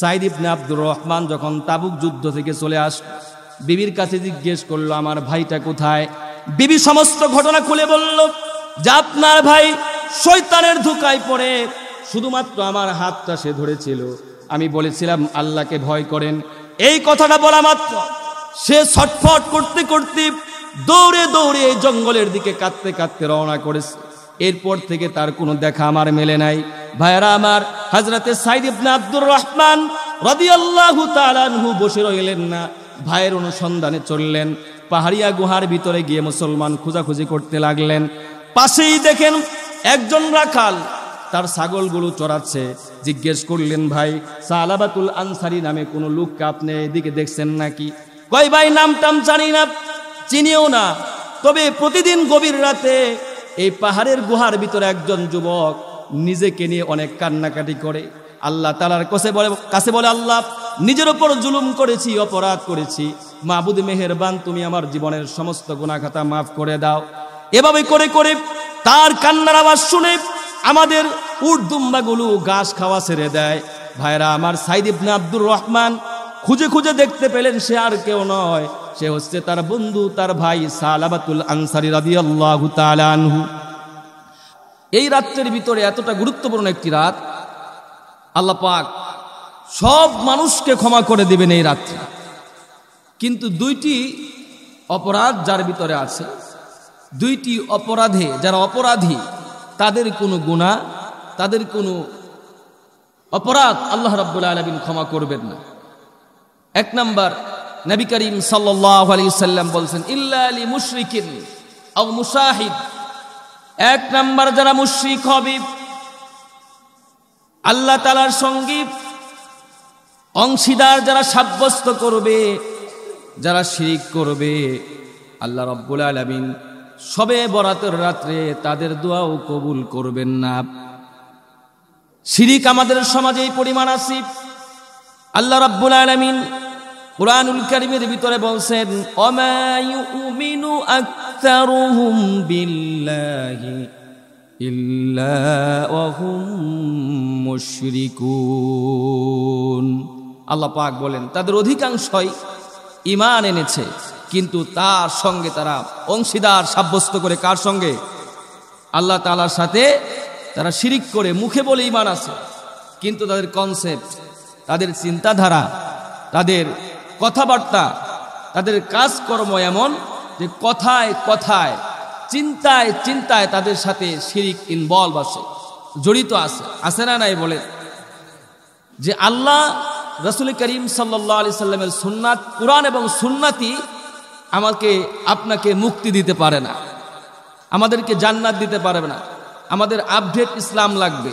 সাইদ ইবনে আব্দুর রহমান যখন তাবুক যুদ্ধ থেকে চলে বিবির কাছে জিজ্ঞেস করলো আমার ভাইটা কোথায়। বিবি সমস্ত ঘটনা খুলে বলল যে আপনার ভাই শয়তানের ধোঁকায় পড়ে শুধুমাত্র আমার হাতটা সে ধরেছিল, আমি বলেছিলাম আল্লাহকে ভয় করেন। এই কথাটা বলা মাত্র সে ছটফট করতে করতে দৌড়ে দৌড়ে জঙ্গলের দিকে কাঁদতে কাঁদতে রওনা করেছে। এরপর থেকে তার কোনো দেখা আমার মেলে নাই। ভাইরা আমার, হযরতে সাইদ ইবনে আব্দুর রহমান রাদিয়াল্লাহু তাআলা আনহু বসে রইলেন না, ভাইয়ের অনুসন্ধানে চললেন। পাহাড়িয়া গুহার ভিতরে গিয়ে মুসলমান খোঁজাখুঁজি করতে লাগলেন। পাশেই দেখেন একজন রাখাল তার ছাগলগুলো চড়াচ্ছে। জিজ্ঞেস করলেন, ভাই সালাবাতুল আনসারী নামে কোনো লোককে আপনি এদিকে দেখছেন নাকি? কয় ভাই নাম টাম জানি না, চিনিও না, তবে প্রতিদিন গভীর রাতে এই পাহাড়ের গুহার ভিতরে একজন যুবক নিজেকে নিয়ে অনেক কান্নাকাটি করে, আল্লাহ তাআলার কাছে বলে আল্লাহ নিজের উপর জুলুম করেছি, অপরাধ করেছি, মাবুদ মেহেরবান তুমি আমার জীবনের সমস্ত গুনাহ খাতা মাফ করে দাও। এভাবে করে করে তার কান্নার আওয়াজ শুনে আমাদের উট দুম্বাগুলো ঘাস খাওয়া ছেড়ে দেয়। ভাইরা আমার, সাইদ ইবনে আব্দুর রহমান খুঁজে খুঁজে দেখতে পেলেন সে আর কেউ নয়, সে হচ্ছে তার বন্ধু, তার ভাই সালাবাতুল আনসারী রাদিয়াল্লাহু তাআলা আনহু। এই রাত্রের ভিতরে এতটা গুরুত্বপূর্ণ একটি রাত, আল্লাহ পাক সব মানুষকে ক্ষমা করে দিবেন এই রাত্রে। কিন্তু দুইটি অপরাধ যার ভিতরে আছে, দুইটি অপরাধে যারা অপরাধী তাদের কোনো গুনাহ, তাদের কোনো অপরাধ আল্লাহ রাব্বুল আলামিন ক্ষমা করবেন না। এক নাম্বার, নবী করিম সাল্লাল্লাহু আলাইহি সাল্লাম বলছেন ইল্লা লি মুশরিকিন আও মুশাহিদ। এক নাম্বার, যারা মুশরিক হবে, আল্লাহ তাআলার সঙ্গে অংশীদার যারা সাব্যস্ত করবে, যারা শিরিক করবে, আল্লাহ রাব্বুল আলামিন শবে বরাতের রাত্রে তাদের দোয়াও কবুল করবেন না। শিরিক আমাদের সমাজে এই পরিমাণ আছে। আল্লাহ রাব্বুল আলামিন কুরআনুল কারীমের ভিতরে বলছেন ওমা ইউমিনু আকতারুহুম বিল্লাহি ইল্লা ওয়া হুম মুশরিকুন। আল্লাহ পাক বলেন তাদের অধিকাংশই ঈমান এনেছে, কিন্তু তার সঙ্গে তারা অংশীদার সাব্যস্ত করে। কার সঙ্গে? আল্লাহ তাআলার সাথে তারা শিরিক করে। মুখে বলে ঈমান আছে, কিন্তু তাদের কনসেপ্ট, তাদের চিন্তাধারা, তাদের কথাবার্তা, তাদের কাজকর্ম এমন যে কথায় কথায়, চিন্তায় চিন্তায় তাদের সাথে শিরিক ইনভলভ আছে, জড়িত আছে। আছে না নাই? বলে যে আল্লাহ রাসূল করিম সাল্লাল্লাহু আলাইহি সাল্লামের সুন্নাত, কুরআন এবং সুন্নাতই আমাকে আপনাকে মুক্তি দিতে পারে না, আমাদেরকে জান্নাত দিতে পারবে না। আমাদের আপডেট ইসলাম লাগবে,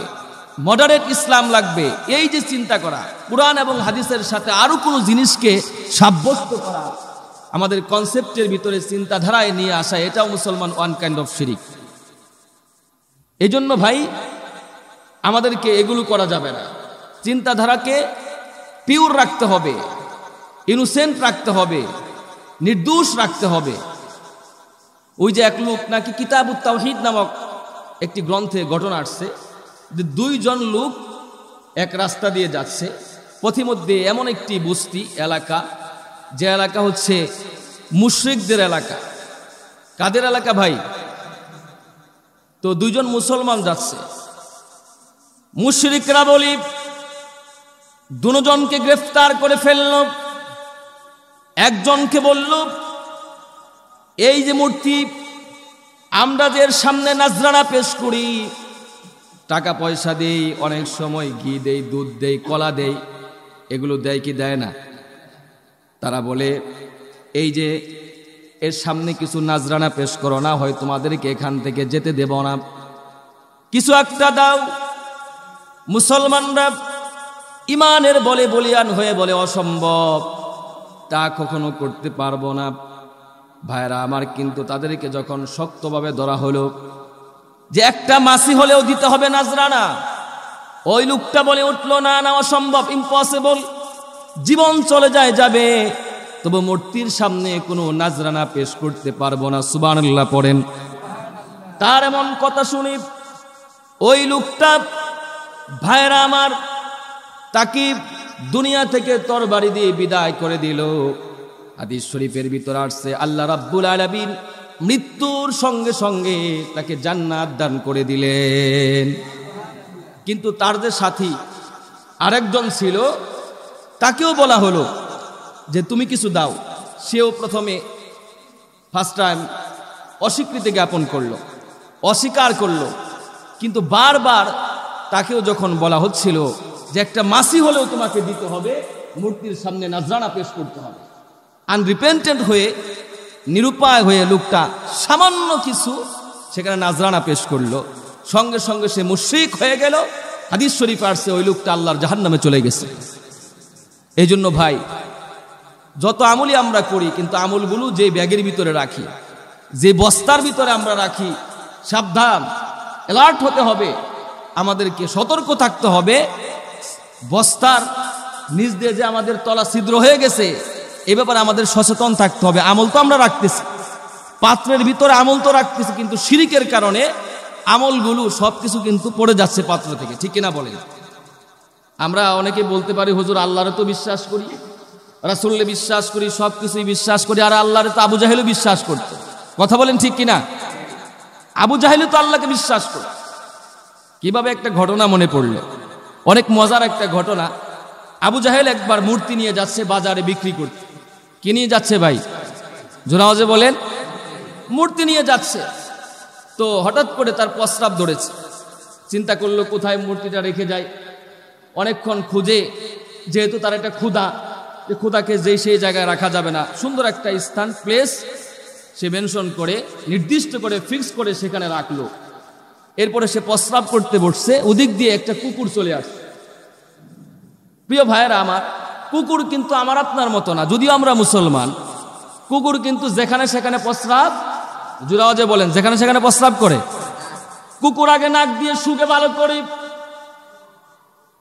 মডারেট ইসলাম লাগবে। এই যে চিন্তা করা, কুরআন এবং হাদিসের সাথে আরো কোনো জিনিসকে সাব্যস্ত করা, আমাদের কনসেপ্টের ভিতরে চিন্তাধারায় নিয়ে আসা, এটাও মুসলমান ওয়ান কাইন্ড অফ শিরিক। এই জন্য ভাই আমাদেরকে এগুলো করা যাবে না। চিন্তাধারাকে পিওর রাখতে হবে, ইনোসেন্ট রাখতে হবে, নির্দোষ রাখতে হবে। ওই যে এক লোক নাকি কিতাবুত তাওহীদ নামক একটি গ্রন্থে ঘটনা আসছে যে দুইজন লোক এক রাস্তা দিয়ে যাচ্ছে, পথিমধ্যে এমন একটি বস্তি এলাকা, যে এলাকা হচ্ছে মুশরিকদের এলাকা। কাদের এলাকা ভাই? তো দুইজন মুসলমান যাচ্ছে, মুশরিকরা বলি দুজনকে গ্রেফতার করে ফেলল। একজনকে বলল এই যে মূর্তি আমরা যে সামনে নাজরানা পেশ করি, টাকা পয়সা দেই, অনেক সময় ঘি দেই, দুধ দেই, কলা দেই, এগুলো দেয় কি দেয় না? তারা বলে এই যে এর সামনে কিছু নাজরানা পেশ করো না, হয় তোমাদেরকে এখান থেকে যেতে দেব না, কিছু একটা দাও। মুসলমানরা ইমানের বলে বলিয়ান হয়ে বলে অসম্ভব, তা কখনো করতে পারবো না। ভাইরা আমার, কিন্তু তাদেরকে যখন শক্তভাবে ধরা হলো যে একটা মাসি হলেও দিতে হবে নাজরানা, ওই লোকটা বলে উঠলো না না, অসম্ভব, ইম্পসিবল, জীবন চলে যায় যাবে, তবে মূর্তির সামনে কোনো নাজরানা পেশ করতে পারবো না। সুবহানাল্লাহ পড়েন। তার এমন কথা শুনি ওই লোকটা, ভাইরা আমার, তাকে দুনিয়া থেকে তরবারি দিয়ে বিদায় করে দিল। হাদিস শরীফের ভিতর আসছে আল্লাহ রাব্বুল আলামিন মৃত্যুর সঙ্গে সঙ্গে তাকে জান্নাত দান করে দিলেন। কিন্তু তার যে সাথী আরেকজন ছিল, তাকেও বলা হলো যে তুমি কিছু দাও। সেও প্রথমে ফার্স্ট টাইম অস্বীকৃতি জ্ঞাপন করলো, অস্বীকার করলো। কিন্তু বারবার তাকেও যখন বলা হচ্ছিল যে একটা মাসি হলেও তোমাকে দিতে হবে, মূর্তির সামনে নাজরানা পেশ করতে হবে, আনরিপেন্টেন্ট হয়ে, নিরুপায় হয়ে লোকটা সামান্য কিছু সেখানে নাজরানা পেশ করলো। সঙ্গে সঙ্গে সে মুশরিক হয়ে গেল। হাদিস শরীফ আসছে ওই লোকটা আল্লাহর জাহান্নামে চলে গেছে। এই জন্য ভাই, যত আমলই আমরা করি, কিন্তু আমলগুলো যে ব্যাগের ভিতরে রাখি, যে বস্তার ভিতরে আমরা রাখি, সাবধান, অ্যালার্ট হতে হবে, আমাদেরকে সতর্ক থাকতে হবে। বস্তার নিচ দিয়ে যে আমাদের তলা ছিদ্র হয়ে গেছে, এ ব্যাপারে আমাদের সচেতন থাকতে হবে। আমল তো আমরা রাখতেছি, পাত্রের ভিতরে আমল তো রাখতেছি, কিন্তু শিরিকের কারণে আমলগুলো সবকিছু কিন্তু পড়ে যাচ্ছে পাত্র থেকে, ঠিক কিনা বলেন? আমরা অনেকে বলতে পারি হুজুর আল্লাহরে তো বিশ্বাস করি, রাসূলকে বিশ্বাস করি, সবকিছুই বিশ্বাস করি, আর আল্লাহরে তো আবু জাহেলও বিশ্বাস করত। কথা বলেন ঠিক কিনা? আবু জাহেলও তো আল্লাহকে বিশ্বাস করত। কিভাবে একটা ঘটনা মনে পড়লো, অনেক মজার একটা ঘটনা। আবু জাহেল একবার মূর্তি নিয়ে যাচ্ছে বাজারে বিক্রি করতে। কি নিয়ে যাচ্ছে ভাই? জোরে আওয়াজে বলেন। মূর্তি নিয়ে যাচ্ছে, তো হঠাৎ করে তার প্রস্রাব ধরেছে। চিন্তা করলো কোথায় মূর্তিটা রেখে যায়। অনেকক্ষণ খুঁজে, যেহেতু তার একটা ক্ষুধা, যে ক্ষুধাকে যেই সেই জায়গায় রাখা যাবে না, সুন্দর একটা স্থান, প্লেস সে মেনশন করে, নির্দিষ্ট করে, ফিক্স করে সেখানে রাখলো। এরপরে সে প্রস্রাব করতে বসছে, ওদিক দিয়ে একটা কুকুর চলে আসছে। প্রিয় ভাইয়েরা আমার, কুকুর কিন্তু আমার আপনার মতো না, যদিও আমরা মুসলমান। কুকুর কিন্তু যেখানে সেখানে প্রস্রাব, জোরে আওয়াজে বলেন, যেখানে সেখানে প্রস্রাব করে। কুকুর আগে নাক দিয়ে শুকে ভালো করে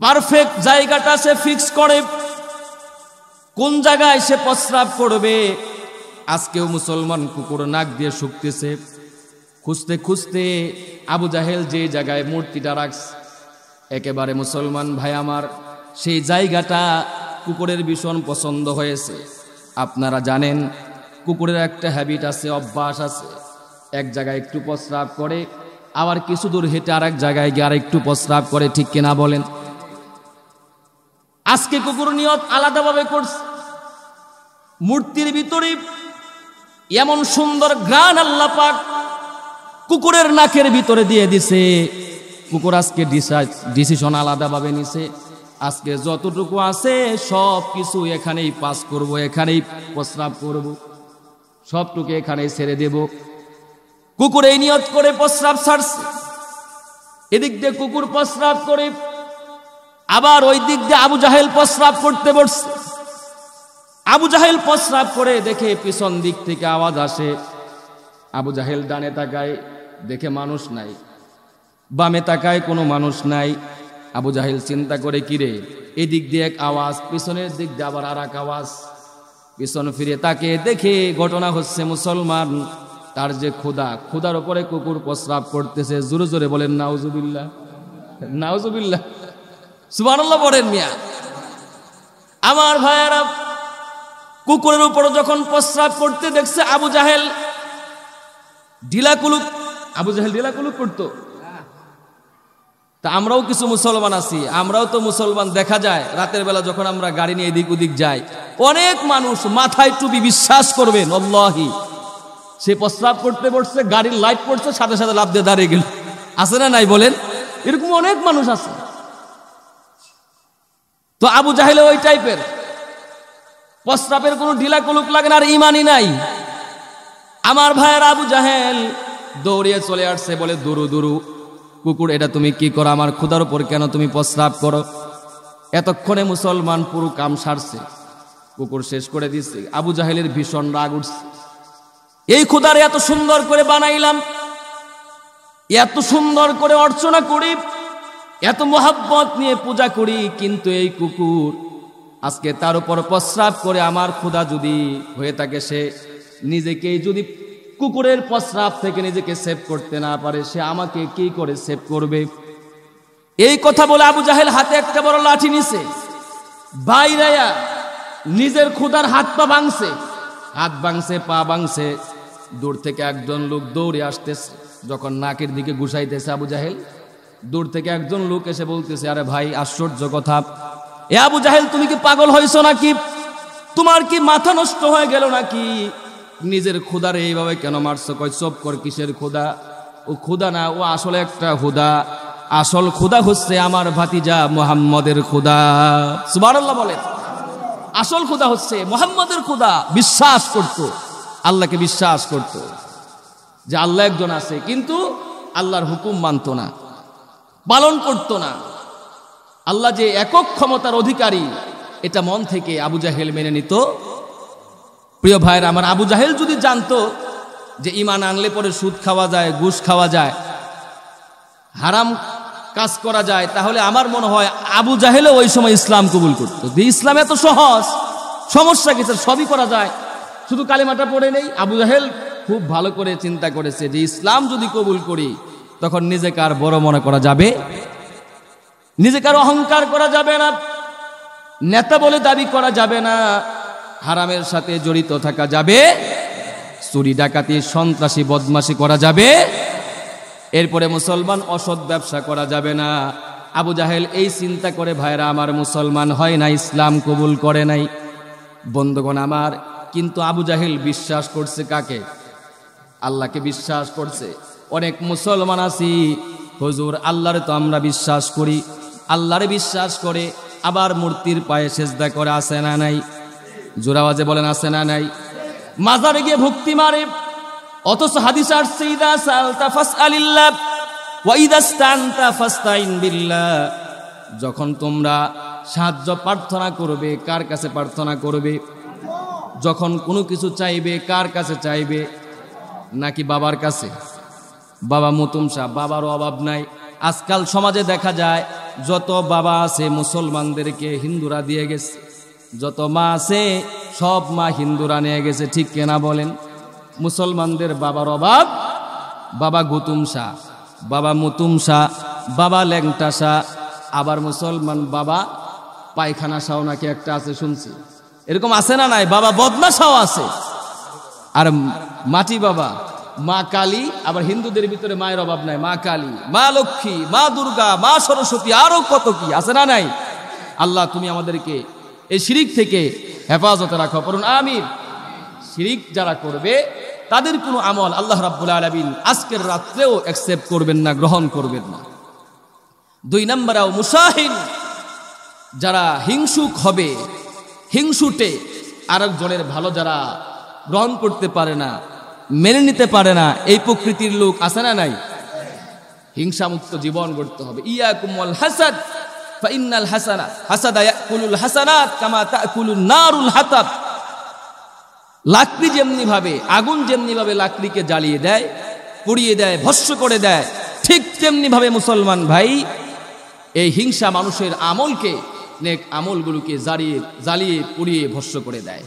পারফেক্ট জায়গাটা সে ফিক্স করে, কোন জায়গায় সে প্রস্রাব করবে। আজকেও মুসলমান কুকুর নাক দিয়ে শুকতেছে। খুঁজতে খুঁজতে আবু জাহেল যে জায়গায় মূর্তিটা রাখছে, একেবারে মুসলমান ভাই আমার, সেই জায়গাটা কুকুরের ভীষণ পছন্দ হয়েছে। আপনারা জানেন কুকুরের একটা হ্যাবিট আছে, অভ্যাস আছে, এক জায়গায় একটু প্রস্রাব করে, আবার কিছু দূর হেঁটে আরেক জায়গায় গিয়ে আর একটু প্রস্রাব করে, ঠিক কিনা বলেন? আজকে কুকুর নিয়ত আলাদাভাবে করছে। মূর্তির ভিতরে এমন সুন্দর ঘ্রাণ আল্লাহ পাক কুকুরের নাকের ভিতরে দিয়ে দিছে। কুকুর আজকে ডিসিশন আলাদাভাবে নিছে, আজকে যতটুকু আছে সব কিছু এখানেই পাস করব, এখানেই প্রস্রাব করব, সবটুকু এখানেই ছেড়ে দেব। কুকুর এই নিয়ত করে প্রস্রাব ছাড়ছে। এদিক দিয়ে কুকুর প্রস্রাব করে, আবার ওই দিক দিয়ে আবু জাহেল প্রস্রাব করতে বসছে। আবু জাহেল প্রস্রাব করে দেখে পিছন দিক থেকে আওয়াজ আসে। আবু জাহেল ডানে তাকায়, দেখে মানুষ নাই, বামে তাকায় কোনো মানুষ নাই। আবু জাহেল চিন্তা করে, কিরে, এদিক দিয়ে এক আওয়াজ, পিছনের দিক দিয়ে আবার আর এক আওয়াজ। পিছন ফিরে তাকে দেখে ঘটনা হচ্ছে মুসলমান, তার যে ক্ষুধার উপরে কুকুর প্রস্রাব করতেছে। জোরে জোরে বলেন নাউজুবিল্লাহ, নাউজুবিল্লাহ, সুবহানাল্লাহ বলেন মিয়া। আমার ভাইয়েরা, কুকুরের উপর যখন প্রস্রাব করতে দেখছে আবু জাহেল ঢিলাকুলুক, আবু জাহেল ঢিলাকুলুক করতো। তা আমরাও কিছু মুসলমান আছি, আমরাও তো মুসলমান। দেখা যায় রাতের বেলা যখন আমরা গাড়ি নিয়ে এদিক ওদিক যাই, অনেক মানুষ মাথায় টুপি, বিশ্বাস করবেন আল্লাহি, সে প্রস্রাব করতে বসছে, গাড়ির লাইট পড়ছে, সাথে সাথে লাফ দিয়ে দাঁড়িয়ে গেল। আছে না নাই বলেন? এরকম অনেক মানুষ আছে। তো আবু জাহেল ওই টাইপের, প্রস্রাবের কোনো ঢিলা কুলুক লাগে না, আর ইমানই নাই। আমার ভাইয়ের আবু জাহেল দৌড়িয়ে চলে আসছে, বলে দুরু দুরু, কুকুর এটা তুমি কি করো? আমার ক্ষুধার উপর কেন তুমি প্রস্রাব করো? এতক্ষণে মুসলমান পুরো কাম সারছে, কুকুর শেষ করে দিচ্ছে। আবু জাহেলের ভীষণ রাগ উঠছে। এই ক্ষুধার এত সুন্দর করে বানাইলাম, এত সুন্দর করে অর্চনা করি, এত মোহাব্বত নিয়ে পূজা করি, কিন্তু এই কুকুর আজকে তার উপর প্রস্রাব করে আমার ক্ষুধা যদি হয়ে থাকে, সে নিজেকেই যদি কুকুরের প্রস্রাব থেকে নিজেকে সেভ করতে না পারে, সে আমাকে কি করে সেভ করবে? এই কথা বলে আবু জাহেল হাতে একটা বড় লাঠি নিছে। বাইরায়া নিজের ক্ষুধার হাত পা ভাঙছে, হাত ভাঙছে, পা ভাঙছে। দূর থেকে একজন লোক দৌড়ে আসতেছে, যখন নাকের দিকে ঘুষাইতেছে আবু জাহেল, দূর থেকে একজন লোক এসে বলতেছে, আরে ভাই আশ্চর্য কথা, এ আবু জাহেল তুমি কি পাগল হয়েছো নাকি? তোমার কি মাথা নষ্ট হয়ে গেল নাকি? নিজের ক্ষুধারে এইভাবে কেন মারছো? কয় চুপ কর, কিসের ক্ষুধা? ও ক্ষুধা না, ও আসলে একটা ক্ষুধা। আসল ক্ষুধা হচ্ছে আমার ভাতিজা মুহাম্মদের ক্ষুধা। সুবহানাল্লাহ বলেন। আসল ক্ষুধা হচ্ছে মুহাম্মদের ক্ষুধা। বিশ্বাস করত, আল্লাহকে বিশ্বাস করত যে আল্লাহ একজন আছে, কিন্তু আল্লাহর হুকুম মানত না, পালন করত না। আল্লাহ যে একক ক্ষমতার অধিকারী, এটা মন থেকে আবু জাহেল মেনে নিত। প্রিয় ভাইরা আমার, আবু জাহেল যদি জানতো যে ঈমান আনলে পরে সুদ খাওয়া যায়, ঘুষ খাওয়া যায়, হারাম কাজ করা যায়, তাহলে আমার মনে হয় আবু জাহেলও ওই সময় ইসলাম কবুল করতো। যে ইসলাম এত সহজ, সমস্যা কিছু, সবই করা যায়, শুধু কালেমাটা পড়ে নেই। আবু জাহেল খুব ভালো করে চিন্তা করেছে যে ইসলাম যদি কবুল করি, তখন নিজেকে আর বড় মনে করা যাবে, নিজেকে আর অহংকার করা যাবে না, নেতা বলে দাবি করা যাবে না, হারামের সাথে জড়িত থাকা যাবে, চুরি ডাকাতি সন্ত্রাসী বদমাশি করা যাবে, এরপরে মুসলমান অসৎ ব্যবসা করা যাবে না। আবু জাহেল এই চিন্তা করে ভাইরা আমার মুসলমান হয় না, ইসলাম কবুল করে নাই। বন্ধুগণ আমার, কিন্তু আবু জাহেল বিশ্বাস করছে কাকে? আল্লাহকে বিশ্বাস করছে। অনেক মুসলমান আছি, হুজুর আল্লাহরে তো আমরা বিশ্বাস করি, আল্লাহরে বিশ্বাস করে আবার মূর্তির পায়ে সেজদা করে, আছে না নাই? জোরাওয়াজে বলেন, আছে না নাই? মাজারে গিয়ে ভক্তি মারে, অথচ হাদিস আসছে ইদা সালতা ফাসআলিল্লাহ ওয়া ইদা ইসতানতা ফাসতাইন বিল্লাহ। যখন তোমরা সাহায্য প্রার্থনা করবে, কার কাছে প্রার্থনা করবে? যখন কোনো কিছু চাইবে, কার কাছে চাইবে? নাকি বাবার কাছে? বাবা মতুম সাহ, বাবারও অভাব নাই। আজকাল সমাজে দেখা যায় যত বাবা আছে মুসলমানদেরকে হিন্দুরা দিয়ে গেছে, যত মা আছে সব মা হিন্দুরা নিয়ে গেছে, ঠিক কেনা বলেন? মুসলমানদের বাবার অভাব, বাবা গুতুম শাহ, বাবা মুতুম শাহ, বাবা ল্যাংটা শাহ, আবার মুসলমান বাবা পায়খানা শাহ নাকি একটা আছে শুনছি, এরকম আছে না নাই? বাবা বদনা শাহ আছে, আর মাটি বাবা, মা কালী। আবার হিন্দুদের ভিতরে মায়ের অভাব নাই, মা কালী, মা লক্ষ্মী, মা দুর্গা, মা সরস্বতী, আরো কত কি আছে না নাই? আল্লাহ তুমি আমাদেরকে এই শিরিক থেকে হেফাজতে রাখো, পড়ুন আমিন। শিরিক যারা করবে তাদের কোনো আমল আল্লাহ রাব্বুল আলামিন আজকের রাত্রেও অ্যাকসেপ্ট করবেন না, গ্রহণ করবেন না। 2 নম্বরেও মুসাহিন, যারা হিংসুক হবে, হিংসুটে আরেকজনের ভালো যারা গ্রহণ করতে পারে না, মেনে নিতে পারে না, এই প্রকৃতির লোক আছে না নাই? হিংসামুক্ত জীবন গড়তে হবে। ইয়াকুম ওয়াল হাসাদ ফাইন্নাল হাসাদা ইয়াকুলুল হাসানাত কামা তাকুলুন নারুল হাতাব। লাকড়ি যেমনি ভাবে, আগুন যেমনি ভাবে লাকড়িকে জ্বালিয়ে দেয়, পুড়িয়ে দেয়, ভস্ম করে দেয়, ঠিক তেমনি ভাবে মুসলমান ভাই এই হিংসা মানুষের আমলকে, নেক আমলগুলোকে জ্বালিয়ে পুড়িয়ে ভস্ম করে দেয়।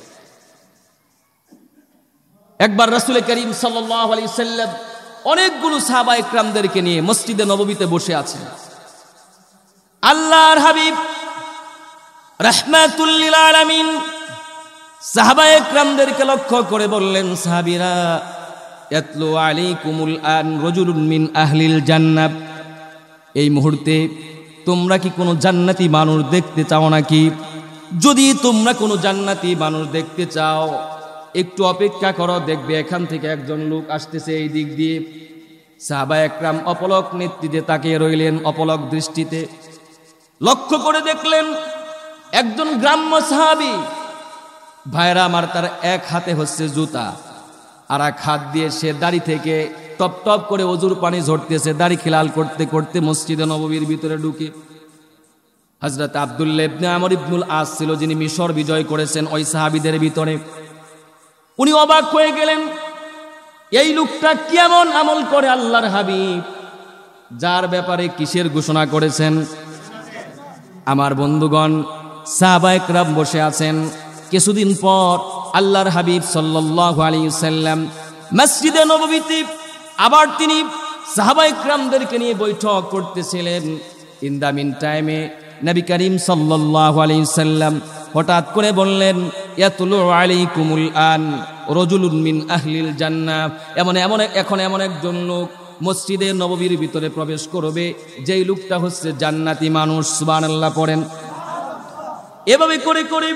একবার রাসূল করিম সাল্লাল্লাহু আলাইহি সাল্লাম অনেকগুলো সাহাবা ইকরামদেরকে নিয়ে মসজিদে নববীতে বসে আছেন। আল্লাহর হাবিব রাহমাতুল লিল আলামিন সাহাবা ইকরামদেরকে লক্ষ্য করে বললেন, সাহাবীরা, ইয়াতলু আলাইকুমুল আন রাজুলুন মিন আহলিল জান্নাহ। এই মুহূর্তে তোমরা কি কোনো জান্নাতি মানুষ দেখতে চাও নাকি? যদি তোমরা কোনো জান্নাতি মানুষ দেখতে চাও, একটু অপেক্ষা করো, দেখবে এখান থেকে একজন লোক আসতেছে এই দিক দিয়ে। সাহাবা একরাম অপলক নেত্রীতে তাকিয়ে রইলেন, অপলক দৃষ্টিতে লক্ষ্য করে দেখলেন একজন গ্রাম্য সাহাবী। ভাইরা আমার, তার এক হাতে হচ্ছে জুতা, আর এক হাত দিয়ে সে দাড়ি থেকে টপ টপ করে ওজুর পানি ঝরতেছে, দাড়ি খিলাল করতে করতে মসজিদে নববীর ভিতরে ঢুকে। হযরত আব্দুল্লাহ ইবনে আমর ইবনুল আস ছিল, যিনি মিশর বিজয় করেছেন, ওই সাহাবীদের ভিতরে। উনি অবাক হয়ে গেলেন, এই লোকটা কেমন আমল করে আল্লাহর হাবিব, যার ব্যাপারে কিসের ঘোষণা করেছেন? আমার বন্ধুগণ, সাহাবা একরাম বসে আছেন। কিছুদিন পর আল্লাহর হাবিব সাল্লাল্লাহু আলাইহি ওয়াসাল্লাম মসজিদে নববীতে আবার তিনি সাহাবা একরামদেরকে নিয়ে বৈঠক করতেছিলেন। ইন দা মিন টাইমে নবী করিম সাল্লাল্লাহু আলাইহি সাল্লাম হঠাৎ করে বললেন, ইয়াতুলু আলাইকুমুল আন রাজুলুন মিন আহলিল জান্নাহ। এখন এমন একজন লোক মসজিদে নববীর ভিতরে প্রবেশ করবে, যেই লোকটা হচ্ছে জান্নাতি মানুষ। সুবহানাল্লাহ পড়েন। এভাবে করে করে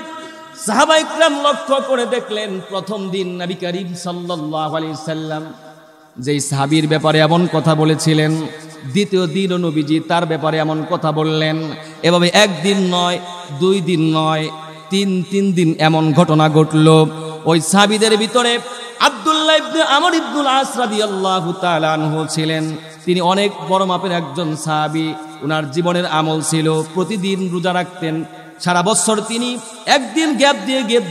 সাহাবায়ে কেরাম লক্ষ্য করে দেখলেন, প্রথম দিন নবী করিম সাল্লাল্লাহু আলাইহি সাল্লাম যেই সাহাবীর ব্যাপারে এমন কথা বলেছিলেন, দ্বিতীয় দিনও নবীজি তার ব্যাপারে এমন কথা বললেন। এভাবে একদিন নয়, 2 দিন নয়, তিন দিন এমন ঘটনা ঘটল। ওই সাহাবীদের ভিতরে আব্দুল্লাহ ইবনে আমর ইবনুল আস রাদিয়াল্লাহু তাআলা আনহু ছিলেন। তিনি অনেক বড় মাপের একজন সাহাবী। ওনার জীবনের আমল ছিল প্রতিদিন রোজা রাখতেন। সারা বছর তিনি একদিন গ্যাপ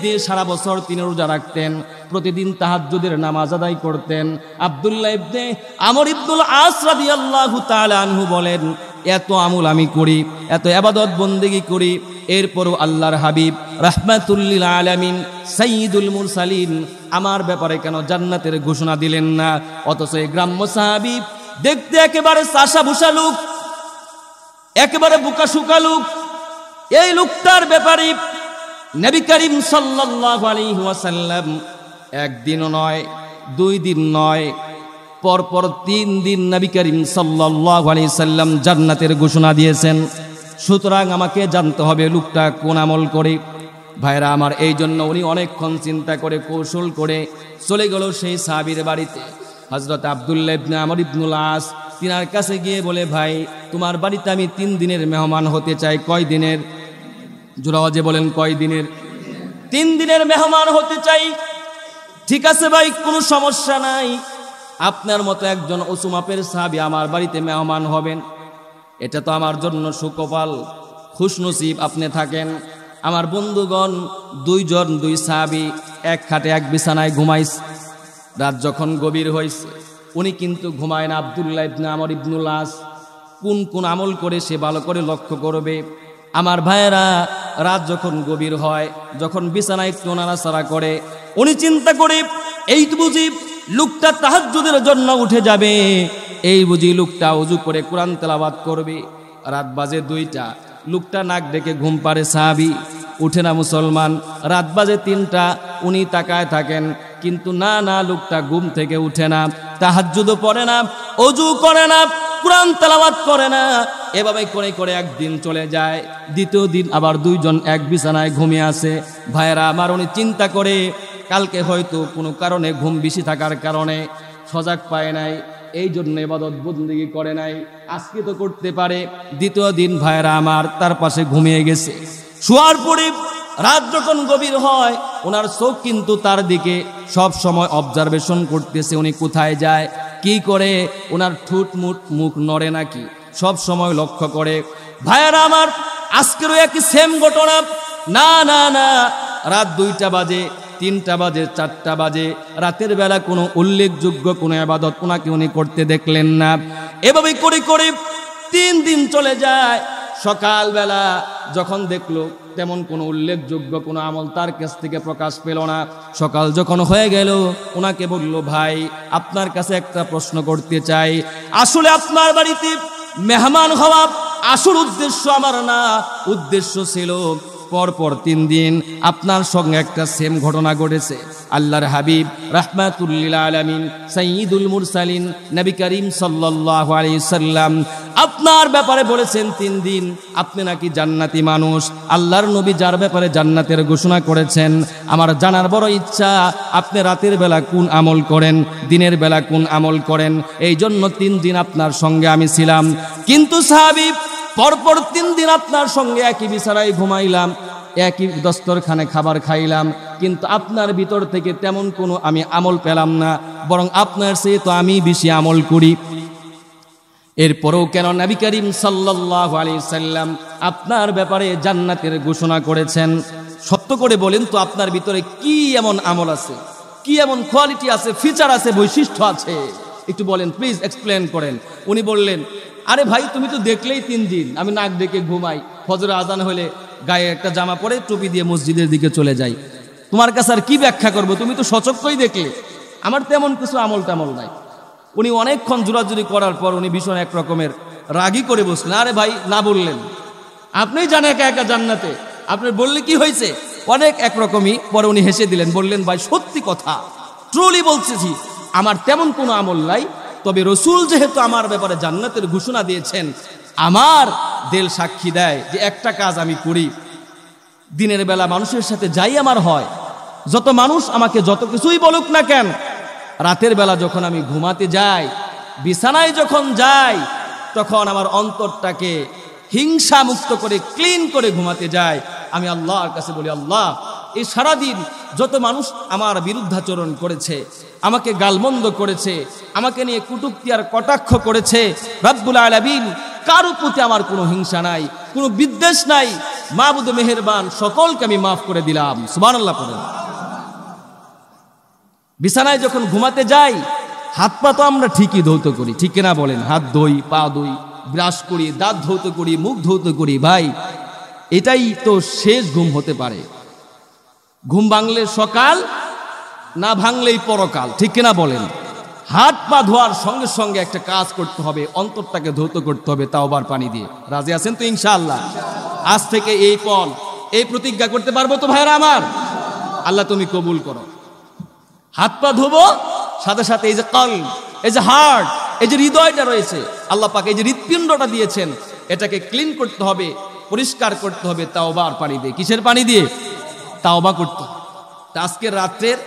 দিয়ে সারা বছর তিনি রোজা রাখতেন। প্রতিদিন তাহাজ্জুদের নামাজ আদায় করতেন। আব্দুল্লাহ ইবনে আমর ইবনুল আস রাদিয়াল্লাহু তাআলা আনহু বলেন, এত আমল আমি করি, এত ইবাদত বন্দেগী করি, এরপরও আল্লাহর হাবিব রাহমাতুল লিল আলামিন সাইয়্যিদুল মুরসালিন আমার ব্যাপারে কেন জান্নাতের ঘোষণা দিলেন না? অথচ এই গ্রাম্য সাহাবী দেখতে একেবারে চাষা ভুষা লোক, একেবারে বোকা শুকা লোক, এই লোকটার ব্যাপারে নবী করিম সাল্লাল্লাহু আলাইহি ওয়াসাল্লাম একদিনও নয়, 2 দিন নয়, পরপর 3 দিন নবী করিম সাল্লাল্লাহু আলাইহি সাল্লাম জান্নাতের ঘোষণা দিয়েছেন। সুতরাং আমাকে জানতে হবে লোকটা কোন আমল করে। ভাইরা আমার, এই জন্য উনি অনেকক্ষণ চিন্তা করে কৌশল করে চলে গেল সেই সাহাবীর বাড়িতে। হযরত আব্দুল্লাহ ইবনে আমর ইবনুল আস তিনার কাছে গিয়ে বলে, ভাই তোমার বাড়িতে আমি 3 দিনের মেহমান হতে চাই। কয় দিনের? জোরাওয়াজে বলেন, কয় দিনের? 3 দিনের মেহমান হতে চাই। ঠিক আছে ভাই, কোনো সমস্যা নাই, আপনার মতো একজন উঁচু মাপের সাহাবী আমার বাড়িতে মেহমান হবেন, এটা তো আমার জন্য সুকপাল, খুশনসিব আপনি থাকেন। আমার বন্ধুগণ 2 সাহাবী এক খাটে এক বিছানায় ঘুমাইছে। রাত যখন গভীর হয়েছে, উনি কিন্তু ঘুমায় না। আব্দুল্লাহ ইবনে আমর ইবনুল আস কোন আমল করে সে ভালো করে লক্ষ্য করবে। আমার ভাইয়েরা, রাত যখন গভীর হয়, যখন বিছানায় একটু নাড়াচাড়া করে, উনি চিন্তা করে, এই তো বুঝি লোকটা তাহাজ্জুদের জন্য উঠে যাবে, এই বুঝি লোকটা ওযু করে কোরআন তেলাওয়াত করবে। রাত বাজে 2টা, লোকটা নাক ডেকে ঘুম পাড়ে, সাহাবী উঠে না মুসলমান। রাত বাজে 3টা, উনি তাকায় থাকেন, কিন্তু না, লোকটা ঘুম থেকে উঠে না, তাহাজ্জুদও পড়ে না, ওযু করে না, কোরআন তেলাওয়াত করে না। এভাবে করে করে একদিন চলে যায়। দ্বিতীয় দিন আবার 2 জন এক বিছানায় ঘুমিয়ে আছে। ভাইয়েরা আমার, উনি চিন্তা করে কালকে হয়তো কোনো কারণে ঘুম বেশি থাকার কারণে সজাগ পায় নাই, এই জন্য ইবাদত বন্দেগী করে নাই, আজকে তো করতে পারে। দ্বিতীয় দিন ভাইয়েরা আমার তার পাশে ঘুমিয়ে গেছে। শোয়ার পরে রাত যখন গভীর হয়, ওনার চোখ কিন্তু তার দিকে সব সময় অবজারভেশন করতেছে, উনি কোথায় যায়, কি করে, ওনার ঠোঁট মুখ নড়ে নাকি, সব সময় লক্ষ্য করে। ভাইয়েরা আমার, আজকেরও একই সেম ঘটনা। না, রাত 2টা বাজে, 3টা বাজে, 4টা বাজে, রাতের বেলা কোনো উল্লেখযোগ্য কোনো ইবাদত ওনাকে উনি করতে দেখলেন না। এভাবে করে করে 3 দিন চলে যায়। সকালবেলা যখন দেখলো তেমন কোনো উল্লেখযোগ্য কোনো আমল তার কাছ থেকে প্রকাশ পেল না। সকাল যখন হয়ে গেল, ওনাকে বলল, ভাই আপনার কাছে একটা প্রশ্ন করতে চাই, আসলে আপনার বাড়িতে মেহমান হওয়া আসল উদ্দেশ্য আমার না, উদ্দেশ্য ছিল পরপর 3 দিন আপনার সঙ্গে একটা সেম ঘটনা ঘটেছে। আল্লাহর হাবিব রাহমাতুল লিল আলামিন সাইয়্যিদুল মুরসালিন নবী করিম সাল্লাল্লাহু আলাইহি সাল্লাম আপনার ব্যাপারে বলেছেন 3 দিন আপনি নাকি জান্নাতি মানুষ। আল্লাহর নবী যার ব্যাপারে জান্নাতের ঘোষণা করেছেন, আমার জানার বড় ইচ্ছা আপনি রাতের বেলা কোন আমল করেন, দিনের বেলা কোন আমল করেন। এই জন্য 3 দিন আপনার সঙ্গে আমি ছিলাম। কিন্তু সাহাবী, পরপর 3 দিন আপনার সঙ্গে একই বিছানায় ঘুমাইলাম, একই দস্তরখানে খাবার খাইলাম, কিন্তু আপনার ভিতর থেকে তেমন কোনো আমি আমল পেলাম না, বরং আপনার চেয়ে তো আমি বেশি আমল করি। এরপরেও কেন নবী করিম সাল্লাল্লাহু আলাইহি সাল্লাম আপনার ব্যাপারে জান্নাতের ঘোষণা করেছেন? সত্য করে বলেন তো, আপনার ভিতরে কি এমন আমল আছে, কি এমন কোয়ালিটি আছে, ফিচার আছে, বৈশিষ্ট্য আছে, একটু বলেন প্লিজ, এক্সপ্লেন করেন। উনি বললেন, আরে ভাই তুমি তো দেখলেই 3 দিন আমি নাক ডেকে ঘুমাই, ফজর আজান হলে গায়ে একটা জামা পরে টুপি দিয়ে মসজিদের দিকে চলে যাই, তোমার কাছে আর কি ব্যাখ্যা করবো, তুমি তো সচক্ষই দেখলে, আমার তেমন কিছু আমল টামল নাই। উনি অনেকক্ষণ জোরাজুরি করার পর উনি ভীষণ এক রকমের রাগী করে বসলেন। আরে ভাই না বললেন, আপনি যান একা একা জান্নাতে। আপনি বললে কি হয়েছে, অনেক একরকমই। পরে উনি হেসে দিলেন, বললেন ভাই সত্যি কথা, ট্রুলি বলতেছি, আমার তেমন কোনো আমল নাই, তবে রসুল যেহেতু আমার ব্যাপারে জান্নাতের ঘোষণা দিয়েছেন, আমার দিল সাক্ষী দেয় যে একটা কাজ আমি করি, দিনের বেলা মানুষের সাথে যাই আমার হয়, যত মানুষ আমাকে যত কিছুই বলুক না কেন, রাতের বেলা যখন আমি ঘুমাতে যাই, বিছানায় যখন যাই, তখন আমার অন্তরটাকে হিংসা মুক্ত করে ক্লিন করে ঘুমাতে যায়। আমি আল্লাহর কাছে বলি, আল্লাহ, এই সারাদিন যত মানুষ আমার বিরুদ্ধাচরণ করেছে, আমাকে গালমন্দ করেছে, আমাকে নিয়ে কটূক্তি আর কটাক্ষ করেছে, রব্বুল আলামিন কারো প্রতি আমার কোনো হিংসা নাই, কোনো বিদ্বেষ নাই, মাবুদ মেহেরবান, সকলকে আমি মাফ করে দিলাম। সুবহানাল্লাহ পড়েন। বিছানায় যখন ঘুমাতে যাই, হাত পা তো আমরা ঠিকই ধৌত করি, ঠিক কিনা বলেন? হাত ধুই, পা ধুই, ব্রাশ করি, দাঁত ধৌত করি, মুখ ধৌত করি। ভাই, এটাই তো শেষ ঘুম হতে পারে। ঘুম ভাঙলে সকাল, না ভাঙলেই পরকাল, ঠিক কিনা বলেন? হাত পা ধোয়ার সঙ্গে সঙ্গে একটা কাজ করতে হবে, অন্তরটাকে ধৌত করতে হবে তাওবার পানি দিয়ে। রাজি আছেন তো ইনশাআল্লাহ? আজ থেকে এই প্রতিজ্ঞা করতে পারবো তো ভাইরা আমার? আল্লাহ তুমি কবুল করো। হাত পা ধোবো, সাথে সাথে এই যে কলব, এই যে হার্ট, এই যে হৃদয়টা রয়েছে, আল্লাহ পাক এই যে হৃৎপিণ্ডটা দিয়েছেন, এটাকে ক্লিন করতে হবে, পরিষ্কার করতে হবে তাওবার পানি দিয়ে। কিসের পানি দিয়ে? তাওবা করতে হবে। আজকের রাত্রের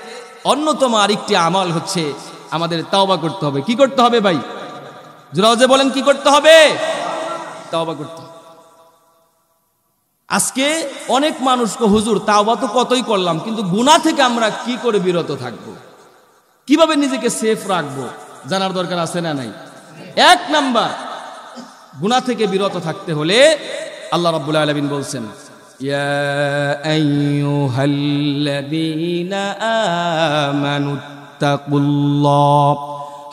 অন্যতম আরেকটি আমল হচ্ছে আমাদের তাওবা করতে হবে। কি করতে হবে ভাই? জোরে বলেন, কি করতে হবে? তাওবা করতে হবে। আজকে অনেক মানুষকে, হুজুর তাওবা তো কতই করলাম, কিন্তু গুনাহ থেকে আমরা কি করে বিরত থাকব, কিভাবে নিজেকে সেফ রাখবো, জানার দরকার আছে না নাই? এক নাম্বার, গুনাহ থেকে বিরত থাকতে হলে আল্লাহ রাব্বুল আলামিন বলছেন, ইয়া আইয়ুহাল্লাযীনা আমানুত্তাকুল্লাহ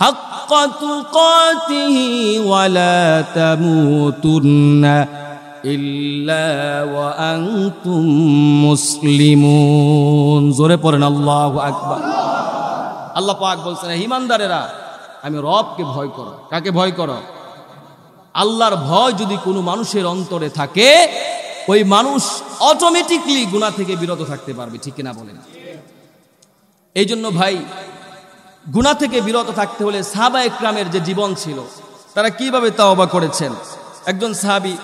হাক্কা তুকাতিহি ওয়া লা তামুতুন্না ইল্লা ওয়া আনতুম মুসলিমুন। জোরে পড়েন আল্লাহু আকবার। আল্লাহ পাক বলছেন, ঈমানদারেরা, আমি রবকে ভয় করো। কাকে ভয় করো? আল্লাহর ভয় যদি কোনো মানুষের অন্তরে থাকে, ওই মানুষ অটোমেটিকলি গুনাহ থেকে বিরত থাকতে পারবে, ঠিক কিনা বলেন? এই জন্য ভাই, গুনাহ থেকে বিরত থাকতে হলে সাহাবা একরামের যে জীবন ছিল, তারা কিভাবে তাওবা করেছেন। একজন সাহাবী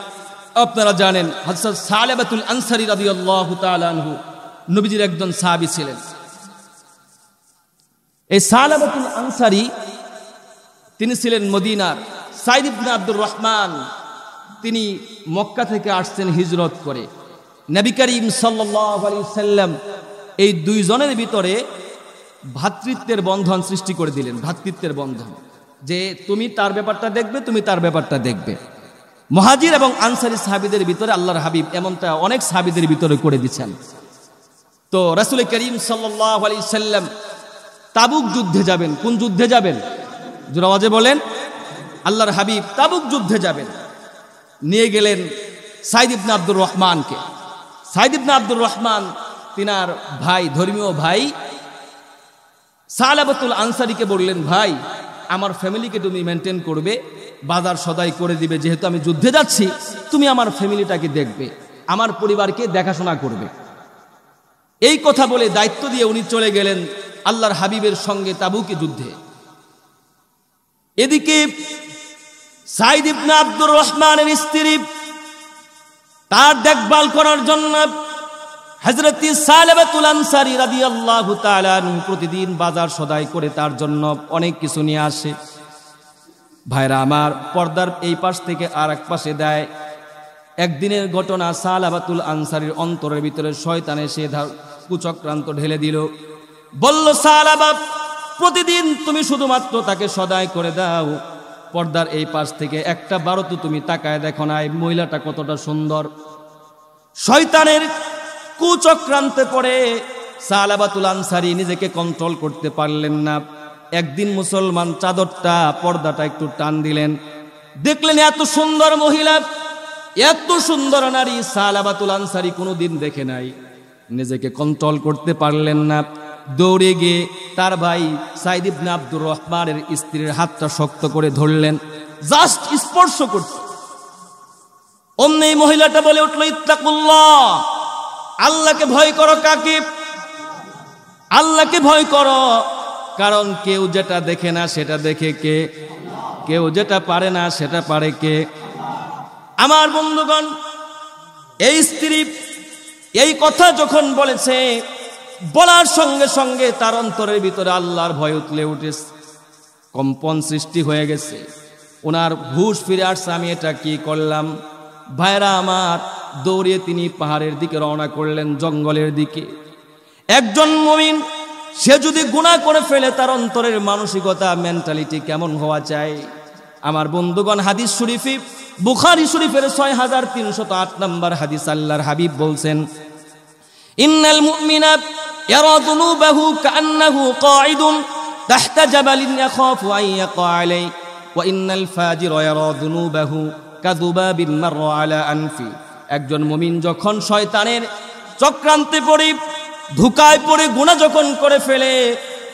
আপনারা জানেন, হযরত সালেবাতুল আনসারী রাদিয়াল্লাহু তাআলা আনহু নবীজির একজন সাহাবী ছিলেন। এই সালেবাতুল আনসারী তিনি ছিলেন মদিনার। সাইদ ইবনে আব্দুর রহমান, তিনি মক্কা থেকে আসছেন হিজরত করে। নবী করিম সাল্লাল্লাহু আলাইহি সাল্লাম এই দুইজনের ভিতরে ভ্রাতৃত্বের বন্ধন সৃষ্টি করে দিলেন। ভ্রাতৃত্বের বন্ধন, যে তুমি তার ব্যাপারটা দেখবে, তুমি তার ব্যাপারটা দেখবে। মুহাজির এবং আনসারী সাহাবীদের ভিতরে আল্লাহর হাবিব এমনটা অনেক সাহাবীদের ভিতরে করে দিচ্ছেন। তো রাসূল করিম সাল্লাল্লাহু আলাইহি সাল্লাম তাবুক যুদ্ধে যাবেন। কোন যুদ্ধে যাবেন? জোরে আওয়াজে বলেন। আল্লাহর হাবিব তাবুক যুদ্ধে যাবেন। নিয়ে গেলেন সাইদ ইবনে আব্দুর রহমানকে। সাইদ ইবনে আব্দুর রহমান তিনার ভাই, ধর্মীয় ভাই সালাবাতুল আনসারীকে বললেন, ভাই, আমার ফ্যামিলিকে তুমি মেনটেন করবে, বাজার সদাই করে দিবে, যেহেতু আমি যুদ্ধে যাচ্ছি, তুমি আমার ফ্যামিলিটাকে দেখবে, আমার পরিবারকে দেখাশোনা করবে। এই কথা বলে দায়িত্ব দিয়ে উনি চলে গেলেন আল্লাহর হাবিবের সঙ্গে তাবুকে যুদ্ধে। এদিকে সাইদ ইবনে আব্দুর রহমানের স্ত্রী তার দেখভাল করার জন্য হযরত সালেবাতুল আনসারী রাদিয়াল্লাহু তাআলা প্রতিদিন বাজার সদাই করে তার জন্য অনেক কিছু নিয়ে আসে। ভাইরা আমার, পর্দার এই পাশ থেকে আর এক পাশে দেয়। একদিনের ঘটনা, সালেবাতুল আনসারীর অন্তরের ভিতরে শয়তান এসে কুচক্রান্ত ঢেলে দিল। বলল, সালেবা, প্রতিদিন তুমি শুধুমাত্র তাকে সদাই করে দাও, পর্দার এই পাশ থেকে একটা বারো তো তুমি তাকায় দেখো না এই মহিলাটা কতটা সুন্দর। শয়তানের কুচক্রান্তে পড়ে সালেবাতুল আনসারী নিজেকে কন্ট্রোল করতে পারলেন না। একদিন মুসলমান চাদরটা, পর্দাটা একটু টান দিলেন, দেখলেন এত সুন্দর মহিলা, এত সুন্দর নারী সালেবাতুল আনসারী কোনোদিন দেখে নাই। নিজেকে কন্ট্রোল করতে পারলেন না, দৌড়ে গিয়ে তার ভাই সাইদ ইবনে আব্দুর রহমানের স্ত্রীর হাতটা শক্ত করে ধরলেন, জাস্ট স্পর্শ করতে। অমনি মহিলাটা বলে উঠল, ইত্তাকুল্লাহ, আল্লাহকে ভয় করো। কাকে? আল্লাহকে ভয় করো, কারণ কেউ যেটা দেখে না সেটা দেখে কে? কেউ যেটা পারে না সেটা পারে কে? আমার বন্ধুগণ, এই স্ত্রী এই কথা যখন বলেছে, বলার সঙ্গে সঙ্গে তার অন্তরের ভিতরে আল্লাহর ভয় উতলে উঠেছে, কম্পন সৃষ্টি হয়ে গেছে, ওনার হুঁশ ফিরে আসছে, আমি এটা কি করলাম। ভাইরা আমার, দৌড়িয়ে তিনি পাহাড়ের দিকে রওনা করলেন, জঙ্গলের দিকে। একজন মুমিন সে যদি গুনাহ করে ফেলে, তার অন্তরের মানসিকতা, মেন্টালিটি কেমন হওয়া চাই? আমার বন্ধুগণ, হাদিস শরীফে, বুখারী শরীফের 6308 নম্বর হাদিস, আল্লাহর হাবিব বলছেন, ইন্নাল মুমিনা ইয়ারা যুনুবাহু কাআন্নাহু কাঈদুন তাহতা জাবালিন ইয়াখাফু আন ইয়াকা আলাইহি ওয়া ইন্নাল ফাজিরা ইয়ারা যুনুবাহু কাযুবাবিন মাররা আলা আনফি। একজন মুমিন যখন শয়তানের চক্রান্তে পড়ে, ধোঁকায় পড়ে গুনাহ যখন করে ফেলে,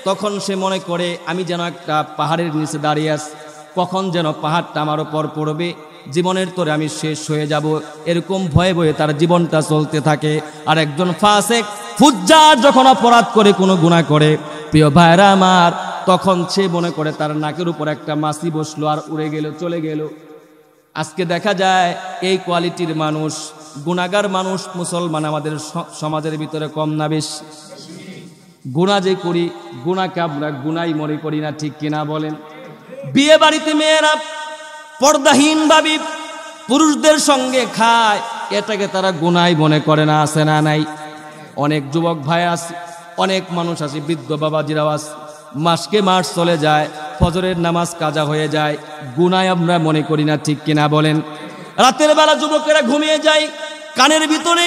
তখন সে মনে করে আমি যেন একটা পাহাড়ের নিচে দাঁড়িয়ে আছি, কখন যেন পাহাড়টা আমার উপর পড়বে, জীবনের তোরে আমি শেষ হয়ে যাব, এরকম ভয়ে ভয়ে তার জীবনটা চলতে থাকে। আর একজন ফাসেক ফুজ্জার যখন অপরাধ করে, কোনো গুনাহ করে, প্রিয় ভাইরা আমার, তখন সে মনে করে তার নাকের উপর একটা মাছি বসলো আর উড়ে গেল, চলে গেল। আজকে দেখা যায় এই কোয়ালিটির মানুষ, গুনাহগার মানুষ, মুসলমান আমাদের সমাজের ভিতরে কম না বেশি? গুনাহ যে করি, গুনাহকে আমরা গুনাই মনে করি না, ঠিক কিনা বলেন? বিয়ে বাড়িতে মেয়েরা পর্দাহীন ভাবে পুরুষদের সঙ্গে খায়, এটাকে তারা গুনাই মনে করে না, আছে না নাই? অনেক যুবক ভাই আছে, অনেক মানুষ আছে, বৃদ্ধ বাবাজিরাও আছে, মাসকে মাস চলে যায়, ফজরের নামাজ কাজা হয়ে যায়, গুনাই আমরা মনে করি না, ঠিক কিনা বলেন? রাতের বেলা যুবকেরা ঘুমিয়ে যায়, কানের ভিতরে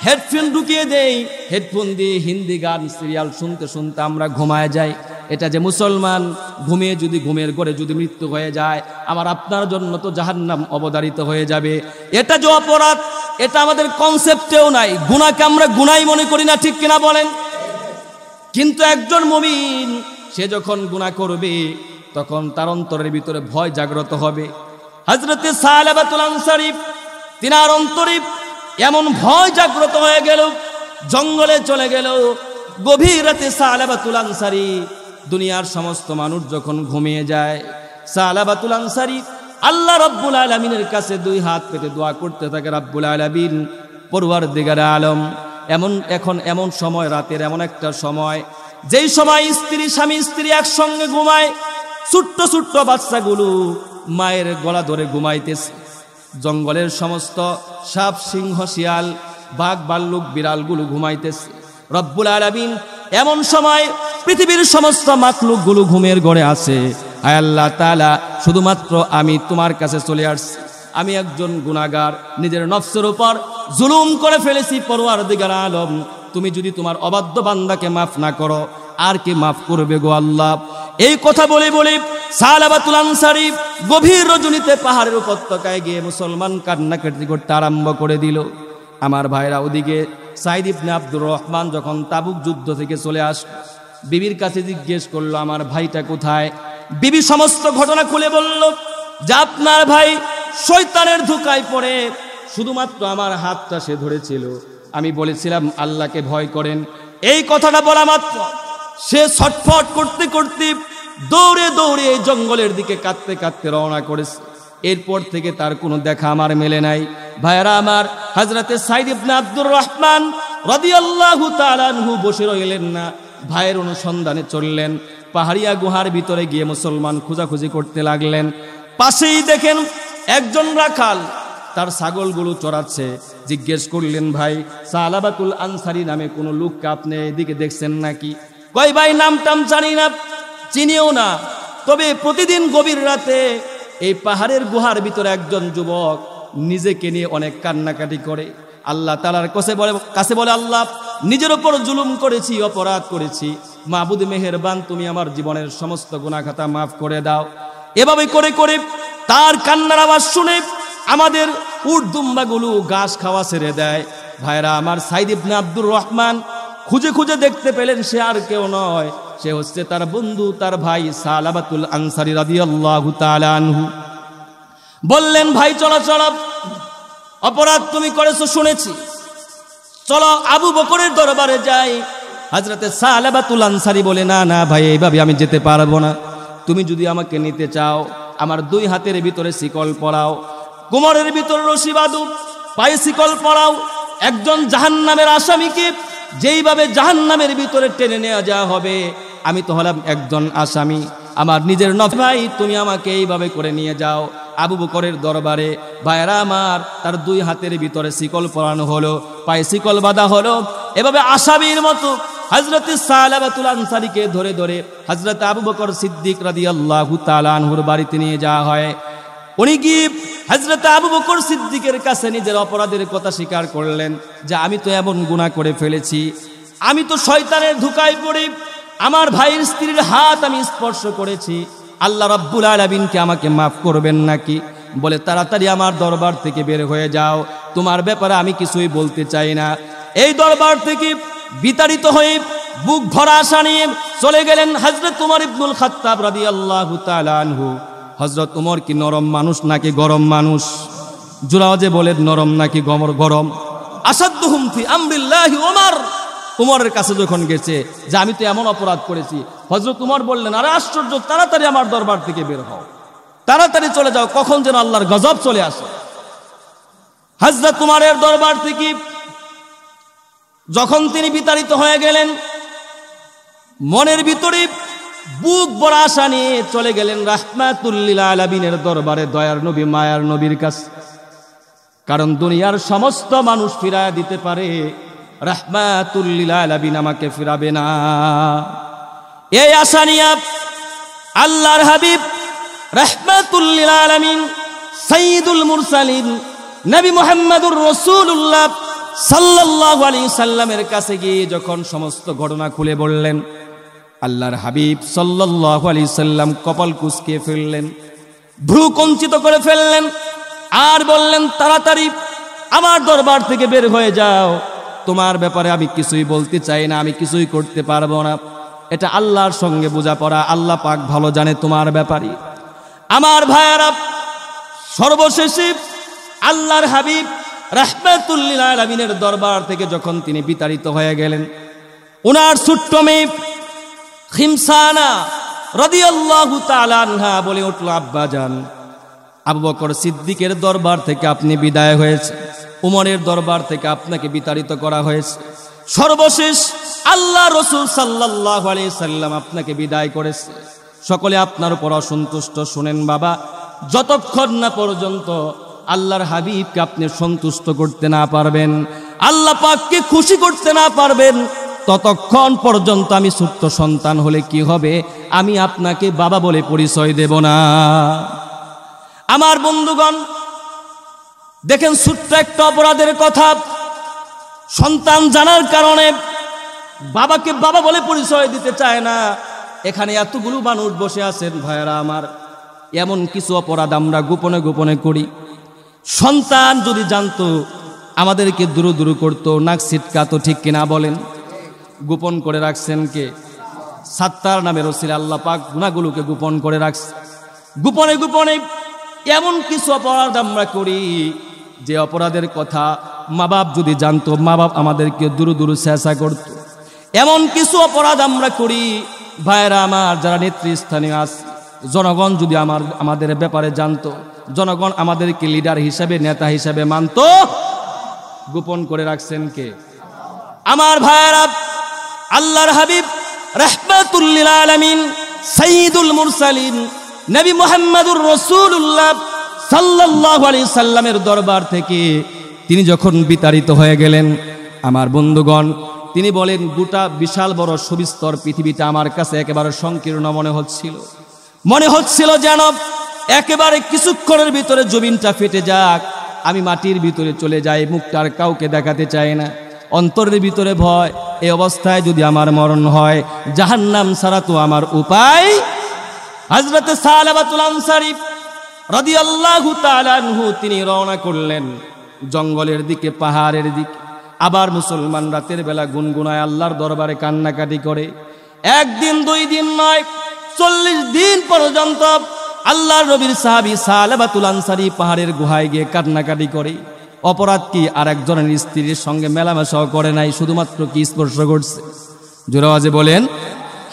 হেডফোন ঢুকিয়ে দেই, হেডফোন দিয়ে হিন্দি গান সিরিয়াল শুনতে শুনতে আমরা ঘুমায় যাই। এটা যে মুসলমান, ঘুমিয়ে যদি ঘুমের ঘরে যদি মৃত্যু হয়ে যায়, আমার আপনার জন্য তো জাহান্নাম অবধারিত হয়ে যাবে। এটা যে অপরাধ, এটা আমাদের কনসেপ্টেও নাই। গুনাহকে আমরা গুনাই মনে করি না, ঠিক কিনা বলেন? কিন্তু একজন মুমিন সে যখন গুনাহ করবে, তখন তার অন্তরের ভিতরে ভয় জাগ্রত হবে। হযরতে সালাবাতুল আনসারী, তিনার অন্তরে এমন ভয় জাগ্রত হয়ে গেল, জঙ্গলে চলে গেল। গভীর রাতে সালাবাতুল আনসারী, দুনিয়ার সমস্ত মানুষ যখন ঘুমিয়ে যায়, সালাবাতুল আনসারী আল্লাহ রাব্বুল আলামিনের কাছে দুই হাত পেতে দোয়া করতে থাকে, রাব্বুল আলামিন, পরওয়ারদিগারে আলম, এমন সময়, রাতের এমন একটা সময়, যেই সময় স্বামী স্ত্রী একসঙ্গে ঘুমায়, ছোট্ট ছোট্ট বাচ্চাগুলো মায়ের গলা ধরে ঘুমাইতেছে, জঙ্গলের সমস্ত সাপ, সিংহ, শিয়াল, বাঘ, ভাল্লুক, বিড়ালগুলো ঘুমাইতেছে। রব্বুল আলামিন এমন সময় পৃথিবীর সমস্ত মাখলুকগুলো ঘুমের ঘরে আছে। আয় আল্লাহ তাআলা, শুধুমাত্র আমি তোমার কাছে চলে আসছি, আমি একজন গুনাহগার, নিজের নফসের উপর জুলুম করে ফেলেছি, পরওয়ারদিগার আলম, তুমি যদি তোমার অবাধ্য বান্দাকে মাফ না করো, আর কে মাফ করবে গো আল্লাহ? এই কথা বলে বলে সালাবাতুল আনসারী গভীর রজনীতে পাহাড়ের উপত্যকায় গিয়ে মুসলমান কান্নাকাটি করতে আরম্ভ করে দিল। আমার ভাইরা, ওদিকে সাইদ ইবনে আব্দুর রহমান যখন তাবুক যুদ্ধ থেকে চলে আসলো, বিবির কাছে জিজ্ঞেস করলো, আমার ভাইটা কোথায়? বিবি সমস্ত ঘটনা খুলে বলল যে আপনার ভাই শয়তানের ধোঁকায় পড়ে, শুধুমাত্র আমার হাতটা সে ধরেছিল, আমি বলেছিলাম আল্লাহকে ভয় করেন। এই কথাটা বলা মাত্র সে ছটফট করতে করতে দৌড়ে দৌড়ে জঙ্গলের দিকে কাঁদতে কাঁদতে রওনা করেছে। এরপর থেকে তার কোনো দেখা আমার মেলে নাই। ভাইরা আমার, হযরতে সাইদ ইবনে আব্দুর রহমান রাদিয়াল্লাহু তাআলা আনহু বসে রইলেন না, ভাইয়ের অনুসন্ধানে চললেন। পাহাড়িয়া গুহার ভিতরে গিয়ে মুসলমান খোঁজাখুঁজি করতে লাগলেন। পাশেই দেখেন একজন রাখাল তার ছাগলগুলো চড়াচ্ছে। জিজ্ঞেস করলেন, ভাই সালাবাতুল আনসারী নামে কোনো লোককে আপনি এদিকে দেখছেন নাকি? কয়, ভাই নামটাম জানি না, চিনিও না, তবে প্রতিদিন গভীর রাতে এই পাহাড়ের গুহার ভিতরে একজন যুবক নিজেকে নিয়ে অনেক কান্নাকাটি করে, আল্লাহ তাআলার কাছে বলে, আল্লাহ, নিজের উপর জুলুম করেছি, অপরাধ করেছি, মাবুদ মেহেরবান, তুমি আমার জীবনের সমস্ত গুনাহ খাতা মাফ করে দাও। এভাবে করে করে তার কান্নার আওয়াজ শুনে আমাদের উট দুম্বাগুলো ঘাস খাওয়া ছেড়ে দেয়। ভাইরা আমার, সাইদ ইবনে আব্দুর রহমান খুঁজে খুঁজে দেখতে পেলেন সে আর কেউ নয়, সে হচ্ছে তার বন্ধু, তার ভাই সালাবাতুল আনসারী রাদিয়াল্লাহু তাআলা আনহু। বললেন, ভাই চলো চলো, অপরাধ তুমি করেছো শুনেছি, চলো আবু বকরের দরবারে যাই। হযরতে সালাবাতুল আনসারী বলে, না না ভাই, এইভাবে আমি যেতে পারবো না। তুমি যদি আমাকে নিতে চাও, আমার 2 হাতের ভিতরে শিকল পরাও, কোমরের ভিতরে রশি বাঁধো, পায়ে শিকল পরাও। একজন জাহান্নামের আসামিকে যেইভাবে জাহান্নামের ভিতরে টেনে নেওয়া যাওয়া হবে, আমি তো হলাম একজন আসামি, আমার নিজের নফস। ভাই তুমি আমাকে এইভাবে করে নিয়ে যাও আবু বকরের দরবারে। ভাইরা আমার, তার 2 হাতের ভিতরে শিকল পরানো হলো, পায়ে শিকল বাঁধা হলো। এভাবে আসামির মতো হযরতে সালাবাতুল আনসারীকে ধরে ধরে হযরত আবু বকর সিদ্দিক রাদিয়াল্লাহু তাআলা আনহুর বাড়িতে নিয়ে যাওয়া হয়। উনি কি হযরত আবু বকর সিদ্দিকের কাছে নিজের অপরাধের কথা স্বীকার করলেন যে আমি তো এমন গুনাহ করে ফেলেছি, আমি তো শয়তানের ধোঁকায় পড়ে আমার ভাইয়ের স্ত্রীর হাত আমি স্পর্শ করেছি, আল্লাহ রাব্বুল আলামিনকে আমাকে মাফ করবেন নাকি? বলে, তাড়াতাড়ি আমার দরবার থেকে বের হয়ে যাও, তোমার ব্যাপারে আমি কিছুই বলতে চাই না। এই দরবার থেকে বিতাড়িত হয়ে বুক ভরা আশা নিয়ে চলে গেলেন হযরত উমর ইবনুল খাত্তাব রাদিয়াল্লাহু তাআলা আনহু। হযরত উমর কি নরম মানুষ নাকি গরম মানুষ? জুরাওয়াজে বলেন নরম নাকি গরম? আসাদুহুম ফি আমরিল্লাহি উমর। উমরের কাছে যখন গেছে যে আমি তো এমন অপরাধ করেছি, হযরত উমর বললেন, আরে আশ্চর্য, তাড়াতাড়ি আমার দরবার থেকে বের হও, তাড়াতাড়ি চলে যাও, কখন যেন আল্লাহর গজব চলে আসে। হযরত উমরের দরবার থেকে যখন তিনি বিতাড়িত হয়ে গেলেন, মনের ভিতরে বুক ভরা আশা নিয়ে চলে গেলেন রাহমাতুল লিল আলামিনের দরবারে, দয়ার নবী মায়ার নবীর কাছে। কারণ দুনিয়ার সমস্ত মানুষ ফিরায় দিতে পারে, রাহমাতুল লিল আলামিন আমাকে ফিরাবে না। এই আশা নিয়ে আল্লাহর হাবিব রাহমাতুল লিল আলামিন সাইয়্যিদুল মুরসালিন নবী মুহাম্মদুর রাসূলুল্লাহ সাল্লাল্লাহু আলাইহি সাল্লামের কাছে গিয়ে যখন সমস্ত ঘটনা খুলে বললেন, আল্লাহর হাবিব সাল্লাল্লাহু আলাইহি সাল্লাম কপাল কুঁচকে ফেললেন, ভ্রু কুঞ্চিত করে ফেললেন, আর বললেন, তাড়াতাড়ি আমার দরবার থেকে বের হয়ে যাও, তোমার ব্যাপারে আমি কিছুই বলতে চাই না, আমি কিছুই করতে পারবো না। এটা আল্লাহর সঙ্গে বোঝাপড়া, আল্লাহ পাক ভালো জানে তোমার ব্যাপারে। আমার ভাইয়ারা, সর্বশেষে আল্লাহর হাবিব রাহমাতুল লিল আলামিনের দরবার থেকে যখন তিনি বিতাড়িত হয়ে গেলেন, ওনার ছোট্ট মেয়ে খিমসানা রাদিয়াল্লাহু তাআলা আনহা বলে উঠল, আব্বা জান, আবু বকর সিদ্দিকের দরবার থেকে আপনি বিদায় হয়েছে, উমরের দরবার থেকে আপনাকে বিতাড়িত করা হয়েছে, সর্বশেষ আল্লাহ রাসূল সাল্লাল্লাহু আলাইহি সাল্লাম আপনাকে বিদায় করেছে, সকলে আপনার উপর অসন্তুষ্ট। শুনেন বাবা, যতক্ষণ না পর্যন্ত আল্লাহর হাবিবকে আপনি সন্তুষ্ট করতে না পারবেন, আল্লাহ পাককে খুশি করতে না পারবেন, ততক্ষণ পর্যন্ত আমি ছোট্ট সন্তান হলে কি হবে, আমি আপনাকে বাবা বলে পরিচয় দেব না। আমার বন্ধুগণ, দেখেন, ছোট্ট একটা অপরাধের কথা সন্তান জানার কারণে বাবাকে বাবা বলে পরিচয় দিতে চায় না। এখানে এতগুলো মানুষ বসে আছেন ভাইয়েরা আমার, এমন কিছু অপরাধ আমরা গোপনে গোপনে করি। সন্তান যদি জানতো আমাদেরকে দূর দূর করতো, নাক ছিটকাতো, ঠিক কিনা বলেন? গোপন করে রাখছেন কে? সাত্তার নামের ওসিলা আল্লাহ পাক গুনাহগুলোকে গোপন করে রাখছে। গোপনে গোপনে এমন কিছু অপরাধ আমরা করি যে অপরাধের কথা মা বাপ যদি জানতো, মা বাপ আমাদেরকে দূর দূর চেষ্টা করত। এমন কিছু অপরাধ আমরা করি ভাইরা আমার, যারা নেতৃস্থানীয় আছে, জনগণ যদি আমাদের ব্যাপারে জানতো, জনগণ আমাদেরকে লিডার হিসাবে, নেতা হিসাবে মানত, গোপন করে রাখছেন কে? আমার ভাইরা, আল্লাহর হাবিব রাহমাতুল লিল আলামিন সাইয়্যিদুল মুরসালিন নবী মুহাম্মদুর রাসূলুল্লাহ সাল্লাল্লাহু আলাইহি সাল্লামের দরবার থেকে তিনি যখন বিতাড়িত হয়ে গেলেন, আমার বন্ধুগণ, তিনি বলেন, গোটা বিশাল বড় সুবিস্তর পৃথিবীটা আমার কাছে একেবারে সংকীর্ণ মনে হচ্ছিল যেন একেবারে কিছুক্ষণের ভিতরে জমিনটা ফেটে যাক, আমি মাটির ভিতরে চলে যাই, মুখটার কাউকে দেখাতে চাই না, অন্তরের ভিতরে ভয়, এই অবস্থায় যদি আমার মরণ হয়, জাহান্নাম ছাড়া তো আমার উপায়। হযরতে সালাবাতুল আনসারী রাদিয়াল্লাহু তাআলা আনহু তিনি রওনা করলেন জঙ্গলের দিকে, পাহাড়ের দিকে। আবার মুসলমান রাতের বেলা গুনগুনায় আল্লাহর দরবারে কান্নাকাটি করে। একদিন দুই দিন নয়, 40 দিন পর্যন্ত আল্লাহর নবীর সাহাবী সালাবাতুল আনসারী পাহাড়ের গুহায় গিয়ে কান্নাকাটি করে। অপরাধ কি আর একজনের স্ত্রীর সঙ্গে মেলামেশাও করে নাই, শুধুমাত্র কি স্পর্শ করছে? জোরে আওয়াজে বলেন,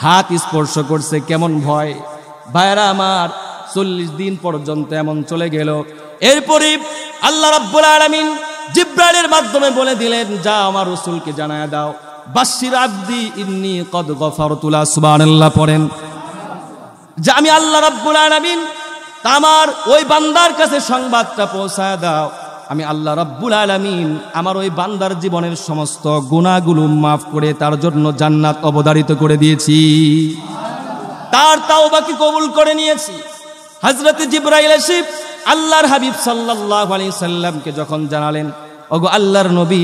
হাত স্পর্শ করছে। কেমন ভয় ভাইরা আমার, 40 দিন পর্যন্ত এমন চলে গেল। এরপরে আল্লাহ রাব্বুল আলামিন জিব্রাইলের মাধ্যমে বলে দিলেন, যা আমার রাসূলকে জানায়া দাও, বাশশির আবদি ইন্নী কদ গফারতু লা, সুবহানাল্লাহ পড়েন, যে আমি আল্লাহ রাব্বুল আলামিন আমার ওই বান্দার কাছে সংবাদটা পৌঁছায় দাও, আমি আল্লাহ রাব্বুল আলামিন আমার ওই বান্দার জীবনের সমস্ত গুনাহগুলো মাফ করে তার জন্য জান্নাত অবধারিত করে দিয়েছি, তার তাওবাকে কবুল করে নিয়েছি। হযরত জিবরাইল এসে আল্লাহর হাবিব সাল্লাল্লাহু আলাইহি সাল্লামকে যখন জানালেন, ওগো আল্লাহর নবী,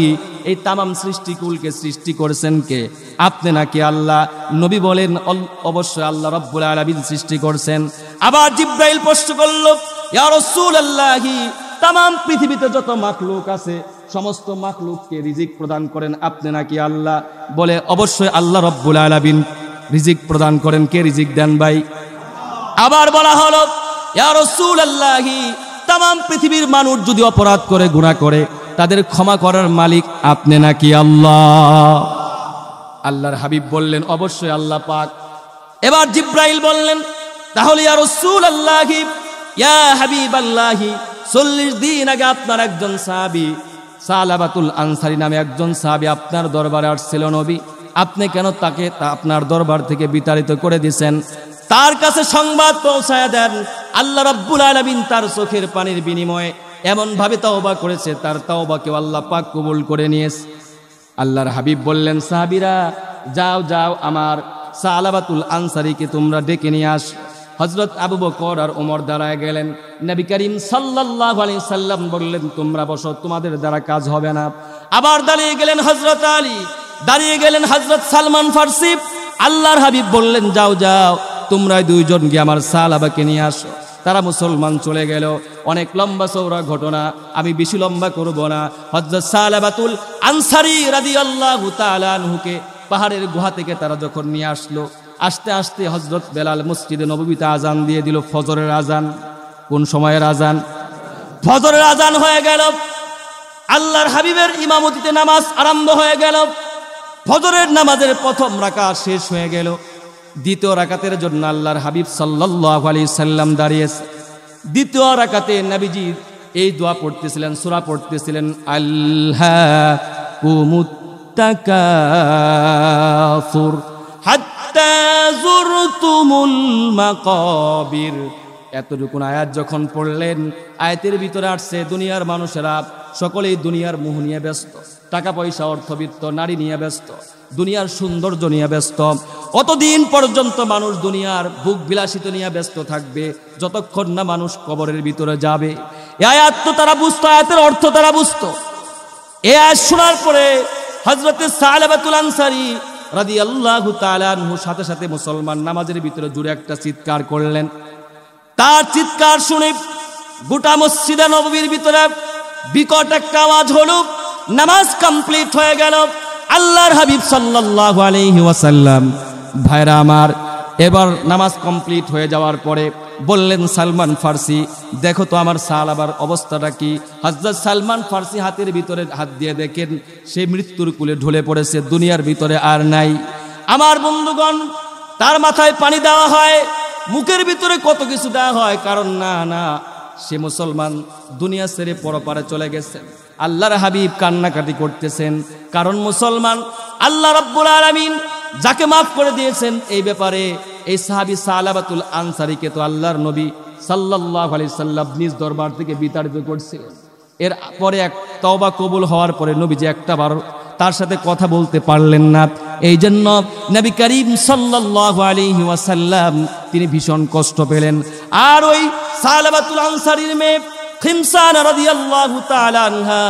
এই তামাম সৃষ্টিকুলকে সৃষ্টি করেছেন কে? আপনি নাকি আল্লাহ? নবী বলেন, অবশ্যই আল্লাহ রাব্বুল আলামিন সৃষ্টি করছেন। আবার জিবরাইল প্রশ্ন করল, ইয়া রাসূলুল্লাহি, তামাম পৃথিবীতে যত মাখলুক আছে সমস্ত মাখলুককে রিজিক প্রদান করেন আপনি নাকি আল্লাহ? বলে, অবশ্যই আল্লাহ রাব্বুল আলামিন রিজিক প্রদান করেন। কে রিজিক দেন ভাই? আবার বলা হলো, ইয়া রাসূলুল্লাহি, তামাম পৃথিবীর মানুষ যদি অপরাধ করে, গুনাহ করে, তাদের ক্ষমা করার মালিক আপনি নাকি আল্লাহ? আল্লাহর হাবিব বললেন, অবশ্যই আল্লাহ পাক। এবার জিবরাইল বললেন, তাহলে ইয়া রাসূলুল্লাহি, ইয়া হাবিবাল্লাহি, 40 দিন আগে আপনার একজন সাহাবী সালাবাতুল আনসারী নামে একজন সাহাবী আপনার দরবারে আসছিল নবী, আপনি কেন তাকে আপনার দরবার থেকে বিতাড়িত করে দিয়েছেন? তার কাছে সংবাদ পৌঁছায় দেন, আল্লাহ রাব্বুল আলামিন তার চোখের পানির বিনিময়ে এমন ভাবে তাওবা করেছে, তার তাওবাকে আল্লাহ পাক কবুল করে নিয়েছে। আল্লাহর হাবিব বললেন, সাহাবীরা যাও যাও, আমার সালাবাতুল আনসারীকে তোমরা ডেকে নিয়ে আস। হযরত আবু বকর আর ওমর দাঁড়ায় গেলেন। নবী করিম সাল্লাল্লাহু আলাইহি সাল্লাম বললেন, তোমরা বসো, তোমাদের দ্বারা কাজ হবে না। আবার দাঁড়িয়ে গেলেন হযরত আলী, দাঁড়িয়ে গেলেন হযরত সালমান ফারসি। আল্লাহর হাবিব বললেন, যাও যাও, তোমরা দুইজন গিয়ে আমার সাহাবাকে নিয়ে আসো। তারা মুসলমান চলে গেল। অনেক লম্বা চৌড়া ঘটনা, আমি বেশি লম্বা করব না। হযরত সালাবাতুল আনসারী রাদিয়াল্লাহু তাআলা আনহুকে পাহাড়ের গুহা থেকে তারা যখন নিয়ে আসলো, আস্তে আস্তে হযরত বেলাল মসজিদে নববীতে আজান দিয়ে দিল, ফজরের আজান। কোন সময়ের আজান? ফজরের আজান হয়ে গেল। আল্লাহর হাবিবের ইমামতিতে নামাজ আরম্ভ হয়ে গেল। ফজরের নামাজের প্রথম রাকাত শেষ হয়ে গেল। দ্বিতীয় রাকাতের জন্য আল্লাহর হাবিব সাল্লাল্লাহু আলাইহি সাল্লাম দাঁড়িয়েছে। দ্বিতীয় রাকাতে নবীজি এই দোয়া পড়তেছিলেন, সূরা পড়তেছিলেন, আল্লাহুমুত তাকাসুর হাত্তা যুরতুমুল মাকাবির। এতটুকুন আয়াত যখন পড়লেন, আয়াতের ভিতরে আসছে দুনিয়ার মানুষেরা সকলেই দুনিয়ার মোহ নিয়ে ব্যস্ত, টাকা পয়সা অর্থবিত্ত নারী নিয়ে ব্যস্ত, দুনিয়ার সৌন্দর্য নিয়ে ব্যস্ত। অতদিন পর্যন্ত মানুষ দুনিয়ার ভোগ বিলাসিতা নিয়ে ব্যস্ত থাকবে যতক্ষণ না মানুষ কবরের ভিতরে যাবে। এই আয়াত তো তারা বুঝতো, আয়াতের অর্থ তারা বুঝতো। এই আয়াত শোনার পরে হযরত সালাবাতুল আনসারী রাদিয়াল্লাহু তাআলা আনহু সাথে সাথে মুসলমান নামাজের ভিতরে জুড়ে একটা চিৎকার করলেন। তার চিৎকার শুনে গোটা মসজিদে নববীর ভিতরে বিকট একটা আওয়াজ হলো। নামাজ কমপ্লিট হয়ে গেল। আল্লাহর হাবিব সাল্লাল্লাহু আলাইহি ওয়াসাল্লাম, ভাইরা আমার, এবার নামাজ কমপ্লিট হয়ে যাওয়ার পরে বললেন, সালমান ফারসি, দেখো তো আমার সাহাবার অবস্থাটা কি। হযরত সালমান ফারসি হাতের ভিতরে হাত দিয়ে দেখেন সে মৃত্যুর কুলে ঢলে পড়েছে, দুনিয়ার ভিতরে আর নাই। আমার বন্ধুগণ, তার মাথায় পানি দেওয়া হয়, মুখের ভিতরে কত কিছু দেওয়া হয়, কারণ না সে মুসলমান দুনিয়া ছেড়ে পরপারে চলে গেছে। আল্লাহর হাবিব কান্নাকাটি করতেছেন, কারণ মুসলমান আল্লাহ রাব্বুল আলামিন যাকে মাফ করে দিয়েছেন এই ব্যাপারে এই সাহাবী সালাবাতুল আনসারীকে তো আল্লাহর নবী সাল্লাল্লাহু আলাইহি সাল্লাম নিজ দরবার থেকে বিতাড়িত করছিলেন। এর পরে এক তওবা কবুল হওয়ার পরে নবীজি একটাবার তার সাথে কথা বলতে পারলেন না। এই জন্য নবী করিম সাল্লাল্লাহু আলাইহি ওয়াসাল্লাম তিনি ভীষণ কষ্ট পেলেন। আর ওই সালাবাতুল আনসারীর মেয়ে খিমসানা রাদিয়াল্লাহু তাআলা আনহা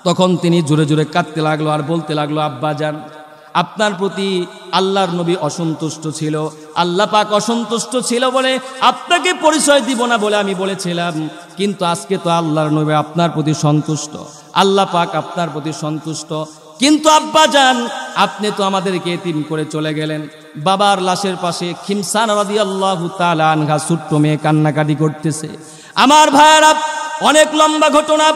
তখন তিনি জোরে জোরে কাঁদতে লাগলো আর বলতে লাগলো, আব্বাজান, আপনার প্রতি আল্লাহর নবী অসন্তুষ্ট ছিল, আল্লাহ পাক অসন্তুষ্ট ছিল বলে আপনাকে পরিচয় দিব না বলে আমি বলেছিলাম, কিন্তু আজকে তো আল্লাহর নবী আপনার প্রতি সন্তুষ্ট, আল্লাহ পাক আপনার প্রতি সন্তুষ্ট, কিন্তু আব্বাজান আপনি তো আমাদেরকে এতিম করে চলে গেলেন। বাবার লাশের পাশে খিমসানা রাদিয়াল্লাহু তাআলা আনহা ছোট্ট মেয়ে কান্নাকাটি করতেছে। আমার ভাইয়েরা, অনেক লম্বা ঘটনা,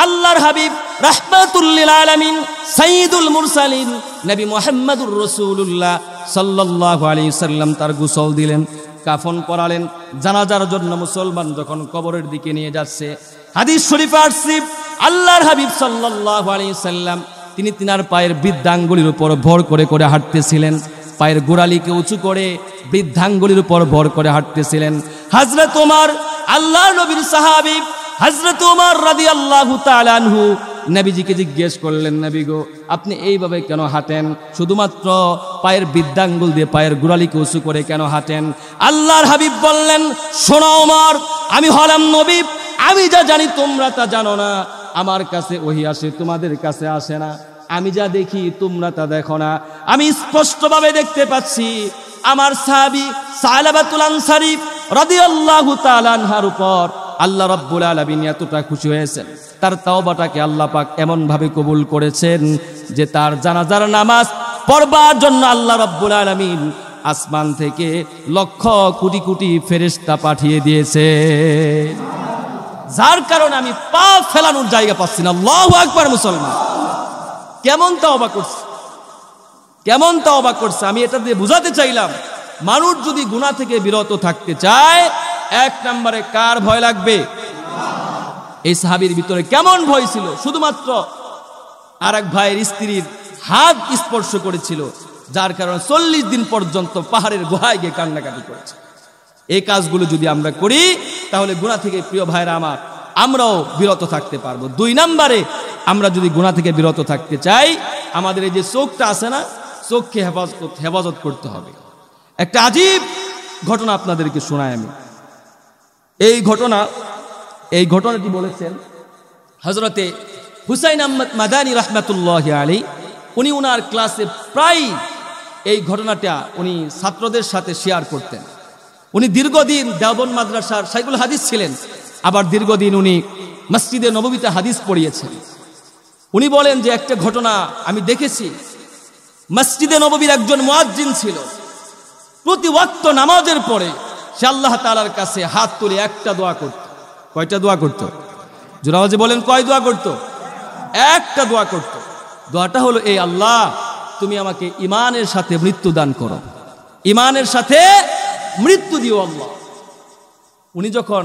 আল্লাহর হাবিব রাহমাতুল লিল আলামিন সাইয়্যিদুল মুরসালিন নবী মুহাম্মদুর রাসূলুল্লাহ সাল্লাল্লাহু আলাইহি সাল্লাম তার গোসল দিলেন, কাফন পরালেন। জানাজার জন্য মুসলমান যখন কবরের দিকে নিয়ে যাচ্ছে, হাদিস শরীফে আসছে আল্লাহর হাবিব সাল্লাল্লাহু আলাইহি সাল্লাম তিনি তিনার পায়ের বৃদ্ধাঙ্গুলির উপর ভর করে করে হাঁটতেছিলেন, পায়ের গোড়ালিকে উঁচু করে বৃদ্ধাঙ্গুলির উপর ভর করে হাঁটতেছিলেন। হযরত ওমর আল্লাহর নবীর সাহাবী হযরত ওমর রাদিয়াল্লাহু তাআলা আনহু নবীজিকে জিজ্ঞেস করলেন, নবী গো আপনি এইভাবে কেন হাঁটেন? শুধুমাত্র পায়ের বৃদ্ধাঙ্গুল দিয়ে পায়ের গোড়ালিকে উঁচু করে কেন হাঁটেন? আল্লাহর হাবিব বললেন, শোনো ওমর, আমি হলাম নবী, আমি যা জানি তোমরা তা জানো না। আমার কাছে ওহী আসে, তোমাদের কাছে আসে না। আমি যা দেখি তোমরা তা দেখো না। আমি স্পষ্টভাবে দেখতে পাচ্ছি আমার সাহাবী সালাবাতুল আনসারী রাদিয়াল্লাহু তাআলা আনহার উপর আল্লাহ রাব্বুল আলামিন এতটা খুশি হয়েছেন, তার তাওবাটাকে আল্লাহ পাক এমন ভাবে কবুল করেছেন যে তার জানাজার নামাজ পড়বার জন্য আল্লাহ রাব্বুল আলামিন আসমান থেকে লক্ষ কোটি কোটি ফেরেশতা পাঠিয়ে দিয়েছে, যার কারণে আমি পা ফেলানোর জায়গা পাচ্ছি না। আল্লাহু আকবার। মুসলমান কেমন তাওবা করছে, কেমন তাওবা করছে। আমি এটা দিয়ে বুঝাতে চাইলাম, মানুষ যদি গুনাহ থেকে বিরত থাকতে চায়, এক নম্বরে কার ভয় লাগবে? এই সাহাবীর ভিতরে কেমন ভয় ছিল? শুধুমাত্র আরেক ভাইয়ের স্ত্রীর হাত স্পর্শ করেছিল, যার কারণে 40 দিন পর্যন্ত পাহাড়ের গুহায় গিয়ে কান্নাকাটি করেছে। এই কাজগুলো যদি আমরা করি তাহলে গুনাহ থেকে, প্রিয় ভাইরা আমার, আমরাও বিরত থাকতে পারবো। 2 নম্বরে আমরা যদি গুনাহ থেকে বিরত থাকতে চাই, আমাদের এই যে চোখটা আছে না, চোখকে হেফাজত করতে হবে। একটা আজীব ঘটনা আপনাদেরকে শোনাই আমি। এই ঘটনাটি বলেছেন হযরতে হুসাইন আহমদ মাদানী রাহমাতুল্লাহি আলাইহি। উনি ওনার ক্লাসে প্রায় এই ঘটনাটা উনি ছাত্রদের সাথে শেয়ার করতেন। উনি দীর্ঘদিন দেওবন্দ মাদ্রাসার শাইখুল হাদিস ছিলেন, আবার দীর্ঘদিন উনি মসজিদে নববীতে হাদিস পড়িয়েছেন। উনি বলেন যে একটা ঘটনা আমি দেখেছি, মসজিদে নববীর একজন মুয়াজ্জিন ছিল। প্রতি ওয়াক্ত নামাজের পরে সে আল্লাহ তাআলার কাছে হাত তুলে একটা দোয়া করত। কয়টা দোয়া করত? জোরে আওয়াজে বলেন, কয় দোয়া করত? একটা দোয়া করত। দোয়াটা হলো, এই আল্লাহ তুমি আমাকে ঈমানের সাথে মৃত্যু দান করো, ঈমানের সাথে মৃত্যু দিও আল্লাহ। উনি যখন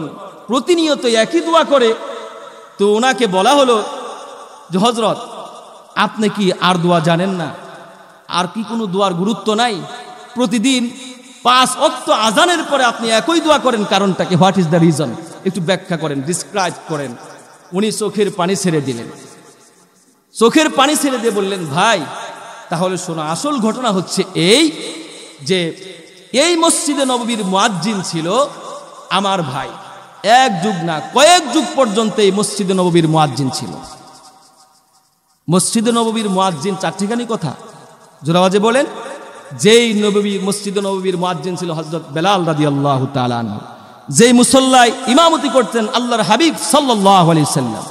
প্রতিনিয়ত একই দোয়া করে, তো ওনাকে বলা হলো যে হযরত আপনি কি আর দোয়া জানেন না? আর কি কোনো দোয়ার গুরুত্ব নাই? প্রতিদিন 5 ওয়াক্ত আজানের পরে আপনি একই দোয়া করেন, কারণটাকে, হোয়াট ইজ দ্য রিজন? একটু ব্যাখ্যা করেন, ডিসক্রাইব করেন। উনি চোখের পানি ছেড়ে দিলেন। চোখের পানি ছেড়ে দিয়ে বললেন, ভাই তাহলে শোনো, আসল ঘটনা হচ্ছে এই যে এই মসজিদে নববীর মুয়াজ্জিন ছিল আমার ভাই। 1 যুগ না, কয়েক যুগ পর্যন্ত এই মসজিদে নববীর মুয়াজ্জিন ছিল। মসজিদে নববীর মুয়াজ্জিন 4টিখানি কথা, জোরে আওয়াজে বলেন। যেই মসজিদে নববীর মুয়াজ্জিন ছিল হযরত বেলাল রাদিয়াল্লাহু তাআলা আনহু। যেই মুসল্লায় ইমামতি করতেন আল্লাহর হাবিব সাল্লাল্লাহু আলাইহি সাল্লাম,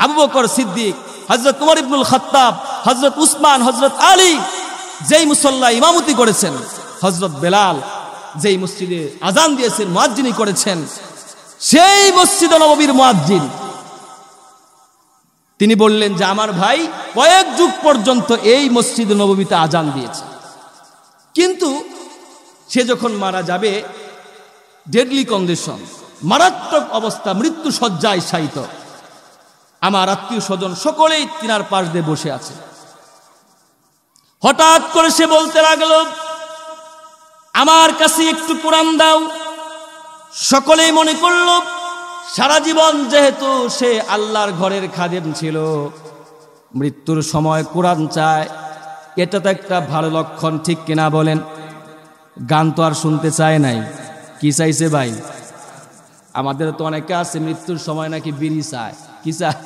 আবু বকর সিদ্দিক, হযরত ওমর ইবনুল খাত্তাব, হযরত উসমান, হযরত আলী। যেই মুসল্লায় ইমামতি করেছেন হযরত বেলাল, যেই মসজিদে আজান দিয়েছেন, মুয়াজ্জিনি করেছেন, সেই মসজিদে নববীর মুয়াজ্জিন তিনি বললেন যে আমার ভাই কয়েক যুগ পর্যন্ত এই মসজিদে নববীতে আজান দিয়েছে, কিন্তু সে যখন মারা যাবে, ডেডলি কন্ডিশন, মারাত্মক অবস্থা, মৃত্যু শয্যায় শায়িত। আমার আত্মীয় স্বজন সকলেই তিনার পাশ দিয়ে বসে আছে। হঠাৎ করে সে বলতে লাগলো, আমার কাছে একটু কোরআন দাও। সকলেই মনে করল সারা জীবন যেহেতু সে আল্লাহর ঘরের খাদেম ছিল, মৃত্যুর সময় কোরআন চায়, এটা তো একটা ভালো লক্ষণ, ঠিক কিনা বলেন? গান তো আর শুনতে চায় নাই, কি চাইছে ভাই? আমাদের তো অনেকে আছে মৃত্যুর সময় নাকি বিড়ি চায়। কি চায়?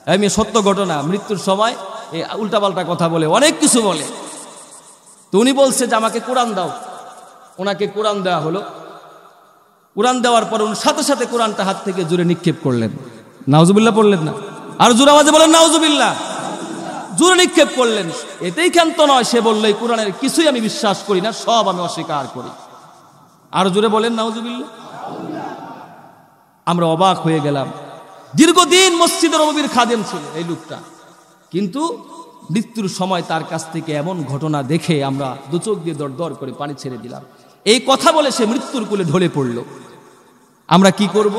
আমি সত্য ঘটনা, মৃত্যুর সময় এই উল্টাপাল্টা কথা বলে, অনেক কিছু বলে। তো উনি বলছে যে আমাকে কোরআন দাও। ওনাকে কোরআন দেওয়া হলো। কোরআন দেওয়ার পর উনি সাথে সাথে কোরআনটা হাত থেকে জোরে নিক্ষেপ করলেন। নাউজুবিল্লাহ পড়লেন না? আর জোরে আওয়াজে বলেন নাউজুবিল্লাহ। জোরে নিক্ষেপ করলেন। এতেই ক্ষান্ত নয়, সে বলল এই কোরআনের কিছুই আমি বিশ্বাস করি না, সব আমি অস্বীকার করি। আর জোরে বলেন নাউজুবিল্লাহ। আমরা অবাক হয়ে গেলাম। দীর্ঘদিন মসজিদে নববীর খাদেম ছিল এই লোকটা, কিন্তু মৃত্যুর সময় তার কাছ থেকে এমন ঘটনা দেখে আমরা দু চোখ দিয়ে দর দর করে পানি ছেড়ে দিলাম। এই কথা বলে সে মৃত্যুর কোলে ঢলে পড়ল। আমরা কি করব?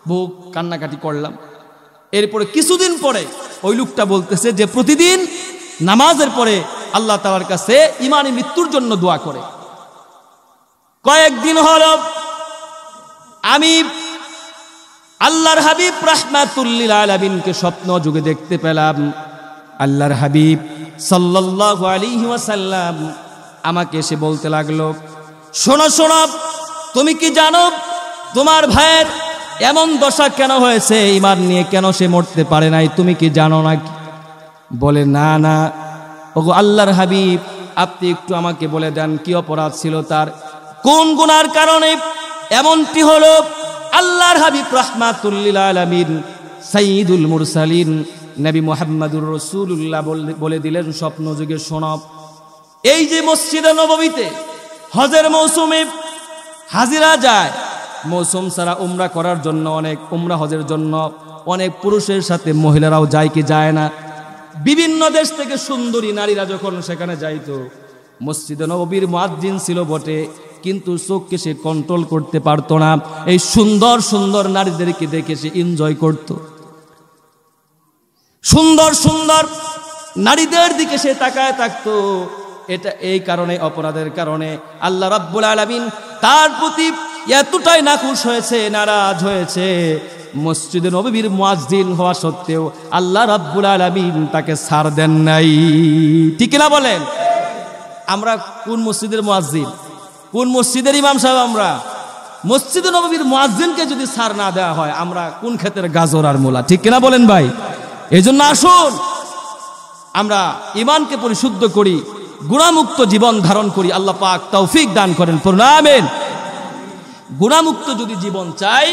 বহু কান্নাকাটি করলাম। এরপরে কিছুদিন পরে ওই লোকটা বলতেছে যে প্রতিদিন নামাজের পরে আল্লাহ তাআলার কাছে ইমানি মৃত্যুর জন্য দোয়া করে। কয়েকদিন হলো আমি আল্লাহর হাবিব রাহমাতুল লিল আলামিনকে স্বপ্ন যুগে দেখতে পেলাম। আল্লাহর হাবিব সাল্লাল্লাহু আলাইহি ওয়াসাল্লাম আমাকে এসে বলতে লাগলো, শোনো শোনো, তুমি কি জানো তোমার ভাইয়ের এমন দশা কেন হয়েছে, ঈমান নিয়ে কেন সে মরতে পারে নাই, তুমি কি জানো নাকি? বলে না না, ওগো আল্লাহর হাবিব আপনি একটু আমাকে বলে দেন কি অপরাধ ছিল তার, কোন গুনার কারণে এমনটি হলো। আল্লাহর হাবিব রাহমাতুল লিল আলামিন সাইয়্যিদুল মুরসালিন নবী মুহাম্মদুর রাসূলুল্লাহ বলে দিলেন স্বপ্ন যুগে, শোনো, এই যে মসজিদে নববীতে হজের মৌসুমে হাজিরা যায়, মৌসুম ছাড়া উমরা করার জন্য অনেক, উমরা হজের জন্য অনেক পুরুষের সাথে মহিলারাও যায় কি যায় না? বিভিন্ন দেশ থেকে সুন্দরী নারীরা যখন সেখানে যাইতো, মসজিদে নববীর মুয়াজ্জিন ছিল বটে, কিন্তু চোখকে সে কন্ট্রোল করতে পারতো না। এই সুন্দর সুন্দর নারীদেরকে দেখে সে এনজয় করত, সুন্দর সুন্দর নারীদের দিকে সে তাকায় থাকতো। এটা এই কারণে, অপরাধের কারণে আল্লাহ রাব্বুল আলামিন তার প্রতি এতটাই নাখুশ হয়েছে, নারাজ হয়েছে, মসজিদে নববীর মুয়াজ্জিন হওয়া সত্ত্বেও আল্লাহ রাব্বুল আলামিন তাকে ছাড় দেন নাই। ঠিক না বলেন? আমরা কোন মসজিদের মুয়াজ্জিন, কোন মসজিদের ইমাম সাহেব? আমরা মসজিদে নববীর মুয়াজ্জিনকে যদি ছাড় না দেওয়া হয়, আমরা কোন ক্ষেতের গাজর আর মূলা? ঠিক কিনা বলেন ভাই? এই জন্য আসুন আমরা ইমানকে পরিশুদ্ধ করি, গুনাহমুক্ত জীবন ধারণ করি। আল্লাহ পাক তৌফিক দান করেন, পড়ুন আমিন। গুনাহমুক্ত যদি জীবন চাই,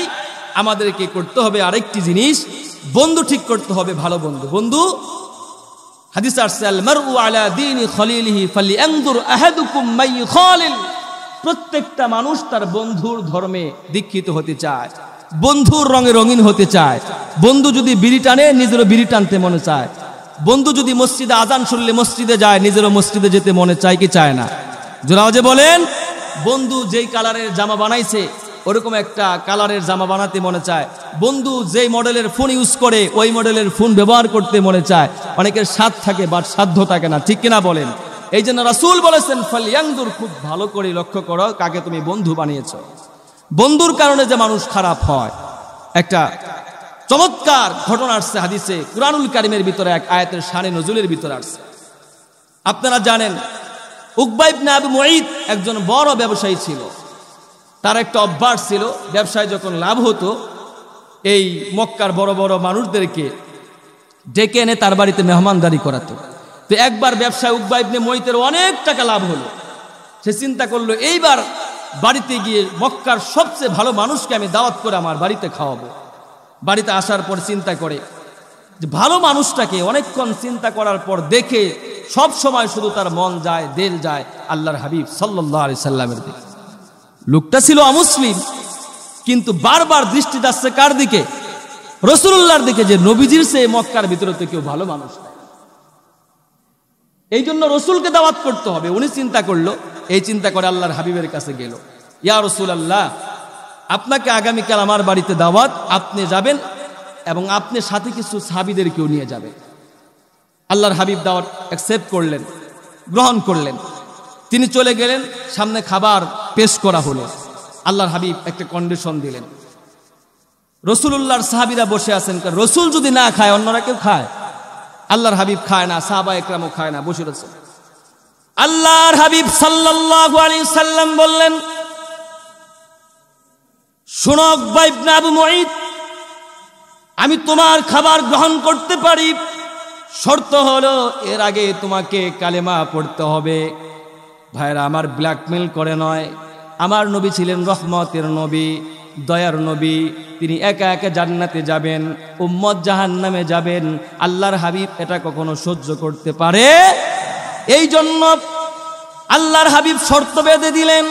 আমাদেরকে করতে হবে আরেকটি জিনিস, বন্ধু ঠিক করতে হবে, ভালো বন্ধু। বন্ধু হাদিস আসছে, আল মারউ আলা দীনি খলিলিহি ফালিয়ানজুর আহাদুকুম মান ইখালিল। প্রত্যেকটা মানুষ তার বন্ধুর ধর্মে দীক্ষিত হতে চায়, বন্ধুর রঙে রঙিন হতে চায়। বন্ধু যদি বিড়ি টানে, নিজেরও বিড়ি টানতে মনে চায়। বন্ধু যদি মসজিদে আজান শুনলে মসজিদে যায়, নিজেরও মসজিদে যেতে মনে চায় কি চায় না? জোরাও যে বলেন। বন্ধু যেই কালারের জামা বানাইছে ওরকম একটা কালারের জামা বানাতে মনে চায়। বন্ধু যেই মডেলের ফোন ইউজ করে ওই মডেলের ফোন ব্যবহার করতে মনে চায়। অনেকের স্বাদ থাকে বাট সাধ্য থাকে না, ঠিক কিনা বলেন? এই জন্য রাসূল বলেছেন, ফালিয়ানজুর, খুব ভালো করে লক্ষ্য করো কাকে তুমি বন্ধু বানিয়েছো। বন্ধুর কারণে যে মানুষ খারাপ হয়। একটা চমৎকার ঘটনা আসছে হাদিসে, কুরআনুল কারীমের ভিতরে এক আয়াতের শানে নজুলের ভিতরে আসছে। আপনারা জানেন উকবা ইবনে আবু মুঈত একজন বড় ব্যবসায়ী ছিল। তার একটা অভ্যাস ছিল, ব্যবসায় যখন লাভ হতো এই মক্কার বড় বড় মানুষদেরকে ডেকে এনে তার বাড়িতে মেহমানদারি করাতো। তো একবার ব্যবসায় উকবা ইবনে মুঈতের অনেক টাকা লাভ হলো। সে চিন্তা করলো এইবার বাড়িতে গিয়ে মক্কার সবচেয়ে ভালো মানুষকে আমি দাওয়াত করে আমার বাড়িতে খাওয়াবো। বাড়িতে আসার পর চিন্তা করে যে ভালো মানুষটাকে, অনেকক্ষণ চিন্তা করার পর দেখে সব সময় শুধু তার মন যায়, দিল যায় আল্লাহর হাবিব সাল্লাল্লাহু আলাইহি সাল্লামের দিকে। লোকটা ছিল অমুসলিম, কিন্তু বারবার দৃষ্টি যাচ্ছে কার দিকে? রাসূলুল্লাহর দিকে, যে নবীজির চেয়ে মক্কার ভিতরে তো কেউ ভালো মানুষ নাই। এই জন্য রসুলকে দাওয়াত করতে হবে। উনি চিন্তা করলো, এই চিন্তা করে আল্লাহর হাবিবের কাছে গেল, ইয়া রাসূলুল্লাহ, আপনাকে আগামীকাল আমার বাড়িতে দাওয়াত, আপনি যাবেন এবং আপনি সাথে কিছু সাহাবীদেরকেও নিয়ে যাবেন। আল্লাহর হাবিব দাওয়াত অ্যাকসেপ্ট করলেন, গ্রহণ করলেন। তিনি চলে গেলেন, সামনে খাবার পেশ করা হলো। আল্লাহর হাবিব একটা কন্ডিশন দিলেন। রাসূলুল্লাহর সাহাবীরা বসে আছেন, রসুল যদি না খায় অন্যরা কেউ খায়? আল্লাহর হাবিব খায় না, সাহাবা একরামও খায় না, বসে রয়েছে। আল্লাহর হাবিব সাল্লাল্লাহু আলাইহি সাল্লাম বললেন, শোনো উকবা ইবনে আবু মুঈত, আমি তোমার খাবার গ্রহণ করতে পারি, শর্ত হলো এর আগে তোমাকে কালেমা পড়তে হবে। ভাইরা আমার, ব্ল্যাকমেল করে নয়। আমার নবী ছিলেন রহমতের নবী, দয়ার নবী। তিনি একা একা জান্নাতে যাবেন, উম্মত জাহান্নামে যাবেন। আল্লাহর হাবিব এটা কখনো সহ্য করতে পারে? এই জন্য আল্লাহর হাবিব শর্ত বেঁধে দিলেন,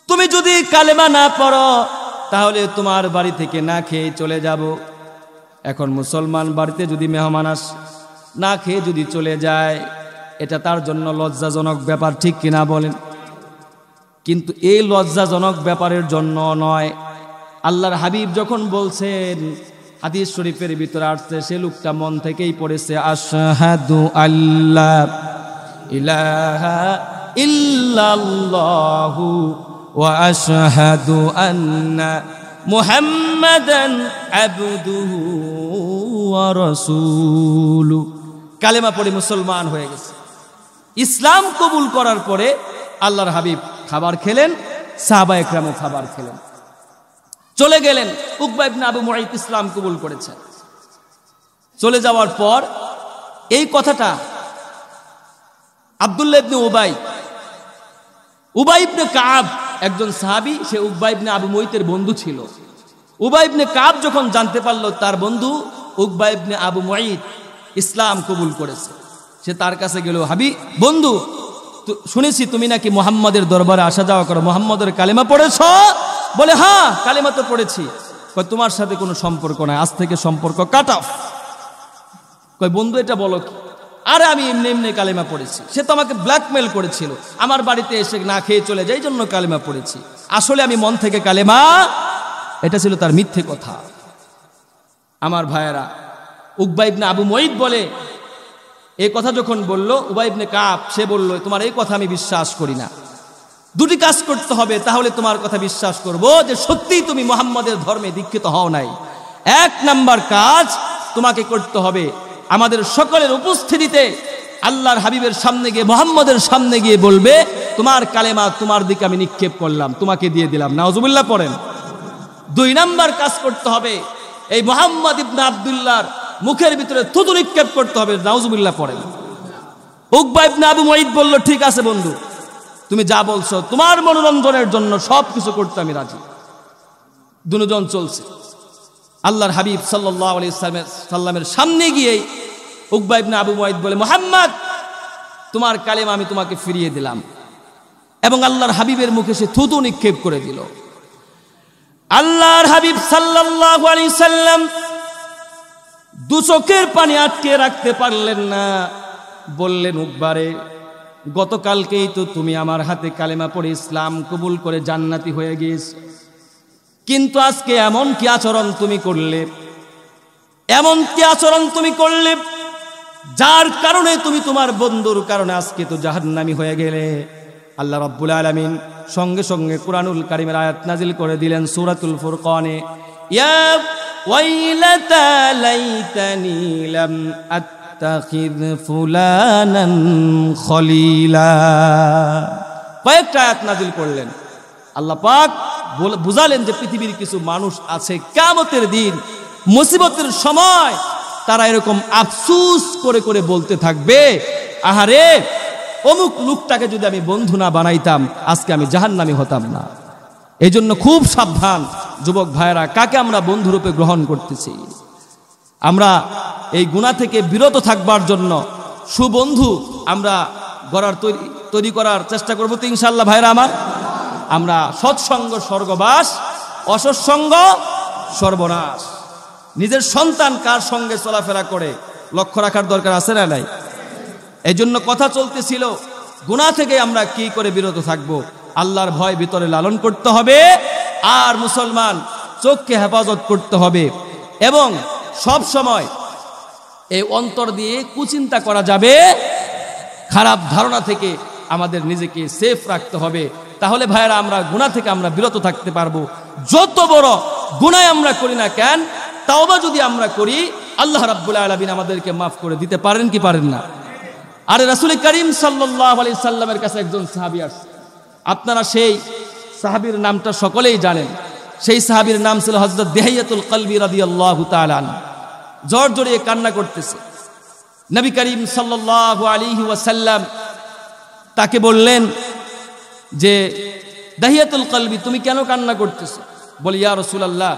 তুমি যদি কালেমা না পড়ো তাহলে তোমার বাড়ি থেকে না খেয়ে চলে যাব। এখন মুসলমান বাড়িতে যদি মেহমান আসে, না খেয়ে যদি চলে যায়, এটা তার জন্য লজ্জাজনক ব্যাপার, ঠিক কিনা বলেন? কিন্তু এই লজ্জাজনক ব্যাপারের জন্য নয়, আল্লাহর হাবিব যখন বলছেন, হাদিস শরীফের ভিতরে আসছে, সে লোকটা মন থেকেই পড়েছে আশহাদু আল্লা ইলাহা ইল্লাল্লাহু ওয়া আশহাদু আন্না মুহাম্মাদান আবদুহু ওয়া রাসূলুহু। কালেমা পড়ে মুসলমান হয়ে গেছে। ইসলাম কবুল করার পরে আল্লাহর হাবিব খাবার খেলেন, সাহাবায়ে কেরামও খাবার খেলেন, চলে গেলেন। উকবা ইবনে আবু মুআইত ইসলাম কবুল করেছেন। চলে যাওয়ার পর এই কথাটা আব্দুল্লাহ ইবনে উবাই ইবনে কাব, একজন সাহাবী, সে উকবা ইবনে আবু মুআইতের বন্ধু ছিল। উবাই ইবনে কাব যখন জানতে পারল তার বন্ধু উকবা ইবনে আবু মুআইত ইসলাম কবুল করেছে, সে তার কাছে গেল, বন্ধু, শুনেছি তুমি নাকি মুহাম্মাদের দরবারে আসা যাওয়া করো, মুহাম্মাদের কালেমা পড়েছো? বলে হ্যাঁ, কালেমা তো পড়েছি। কয় তোমার সাথে কোনো সম্পর্ক নাই, আজ থেকে সম্পর্ক কাট অফ। কয় বন্ধু এটা বলো কি? আরে আমি এমনি এমনি কালেমা পড়েছি, সে তো আমাকে ব্ল্যাকমেল করেছিল, আমার বাড়িতে এসে না খেয়ে চলে যায়, এই জন্য কালেমা পড়েছি, আসলে আমি মন থেকে কালেমা। এটা ছিল তার মিথ্যে কথা। আমার ভাইয়েরা, উকবা ইবনে আবু মুআইত বলে, এই কথা যখন বলল উবাই ইবনে কাব, সে বলল তোমার এই কথা আমি বিশ্বাস করি না, দুটি কাজ করতে হবে, তাহলে তোমার কথা বিশ্বাস করব যে সত্যিই তুমি মুহাম্মাদের ধর্মে দীক্ষিত হও নাই। এক নাম্বার কাজ তোমাকে করতে হবে, আমাদের সকলের উপস্থিতিতে আল্লাহর হাবিবের সামনে গিয়ে, মুহাম্মাদের সামনে গিয়ে বলবে, তোমার কালেমা তোমার দিকে আমি নিক্ষেপ করলাম, তোমাকে দিয়ে দিলাম। নাউজুবিল্লাহ পড়েন। দুই নাম্বার কাজ করতে হবে, এই মুহাম্মদ ইবনে আব্দুল্লাহর মুখের ভিতরে থুতু নিক্ষেপ করতে হবে। নাউজুবিল্লাহ পড়েন। উকবা ইবনে আবু মুআইত বলল, ঠিক আছে বন্ধু, তুমি যা বলছো, তোমার মনোরঞ্জনের জন্য সবকিছু করতে আমি রাজি। দুজন চলছে। আল্লাহর হাবিব সাল্লাল্লাহু আলাইহি সাল্লামের সামনে গিয়ে উকবা ইবনে আবু মুআইত বলে, মুহাম্মদ, তোমার কালেমা আমি তোমাকে ফিরিয়ে দিলাম। এবং আল্লাহর হাবিবের মুখে সে থুতু নিক্ষেপ করে দিল। আল্লাহর হাবিব সাল্লাল্লাহু আলাইহি সাল্লাম দু চোখের পানি আটকে রাখতে পারলেন না, বললেন, উকবারে, গতকালকেই তো তুমি আমার হাতে কালেমা পড়ে ইসলাম কবুল করে জান্নাতি হয়ে গিয়েছো, কিন্তু আজকে এমন কি আচরণ তুমি করলে, যার কারণে তুমি তোমার বন্ধুর কারণে আজকে তো জাহান্নামী হয়ে গেলে। আল্লাহ রাব্বুল আলামিন সঙ্গে সঙ্গে কুরআনুল কারীমের আয়াত নাজিল করে দিলেন সূরাতুল ফুরকানে, ইয়া ওয়াইলাতা লাইতানি লাম আত্তাখিয ফুলানান খলিলা। কয়েকটা আয়াত নাজিল করলেন। আল্লাহ পাক বুঝালেন যে পৃথিবীর কিছু মানুষ আছে, কিয়ামতের দিন মুসিবতের সময় তারা এরকম আফসোস করে করে বলতে থাকবে, আহারে, অমুক লোকটাকে যদি আমি বন্ধু না বানাইতাম আজকে আমি জাহান্নামী হতাম না। এই জন্য খুব সাবধান যুবক ভাইরা, কাকে আমরা বন্ধুরূপে গ্রহণ করতেছি। আমরা এই গুনাহ থেকে বিরত থাকবার জন্য সুবন্ধু আমরা তৈরি করার চেষ্টা করবো তো ইনশাআল্লাহ। ভাইরা আমার, আমরা সৎসঙ্গ স্বর্গবাস, অসৎসঙ্গ সর্বনাশ। নিজের সন্তান কার সঙ্গে চলাফেরা করে লক্ষ্য রাখার দরকার আছে না নাই? এই জন্য কথা চলতেছিল, গুনাহ থেকে আমরা কি করে বিরত থাকবো। আল্লাহর ভয় ভিতরে লালন করতে হবে, আর মুসলমান চোখকে হেফাজত করতে হবে, এবং সব সময় এই অন্তর দিয়ে কুচিন্তা করা যাবে, খারাপ ধারণা থেকে আমাদের নিজেকে সেফ রাখতে হবে। তাহলে ভাইরা আমরা গুনাহ থেকে আমরা বিরত থাকতে পারবো। যত বড় গুনাহ আমরা করি না কেন, তাওবা যদি আমরা করি, আল্লাহ রাব্বুল আলামিন আমাদেরকে মাফ করে দিতে পারেন কি পারেন না? আর রাসূল করিম সাল্লাল্লাহু আলাইহি সাল্লামের কাছে একজন সাহাবী আসছে। আপনারা সেই সাহাবীর নামটা সকলেই জানেন। সেই সাহাবীর নাম ছিল হযরত দিহিয়াতুল কলবি রাদিয়াল্লাহু তাআলা আনহু। জ্বর জড়িয়ে কান্না করতেছে। নবী করিম সাল্লাল্লাহু আলাইহি ওয়াসাল্লাম তাকে বললেন যে, দিহিয়াতুল কলবি, তুমি কেন কান্না করতেছো? বলে, ইয়া রাসূলুল্লাহ,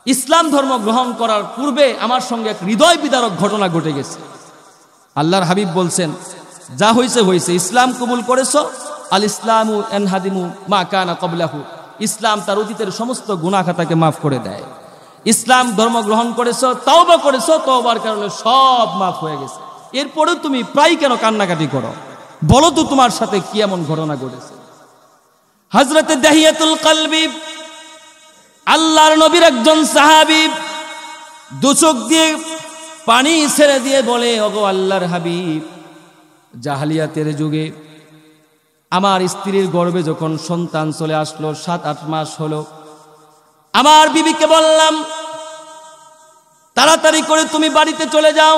ইসলাম ধর্ম গ্রহণ করার পূর্বে আমার সঙ্গে এক হৃদয় বিদারক ঘটনা ঘটে গেছে। আল্লাহর হাবিব বলছেন, যা হয়েছে হয়েছে, ইসলাম কবুল করেছো, আল ইসলামু ইয়ানহাদিমু মা কানা ক্বাবলাহু, ইসলাম তার অতীতের সমস্ত গুনাহ খাতাকে মাফ করে দেয়। ইসলাম ধর্ম গ্রহণ করেছো, তাওবা করেছো, তওবার কারণে সব মাফ হয়ে গেছে। এরপরেও তুমি প্রায় কেন কান্নাকাটি করো? বলো তো তোমার সাথে কি এমন ঘটনা ঘটেছে? হযরতে দাহিয়াতুল কলবি আল্লাহর নবীর একজন সাহাবী দু চোখ দিয়ে পানি ছেড়ে দিয়ে বলে, ওগো আল্লাহর হাবিব, জাহেলিয়াতের যুগে আমার স্ত্রীর গর্ভে যখন সন্তান চলে আসলো, 7-8 মাস হলো, আমার বিবিকে বললাম তাড়াতাড়ি করে তুমি বাড়িতে চলে যাও,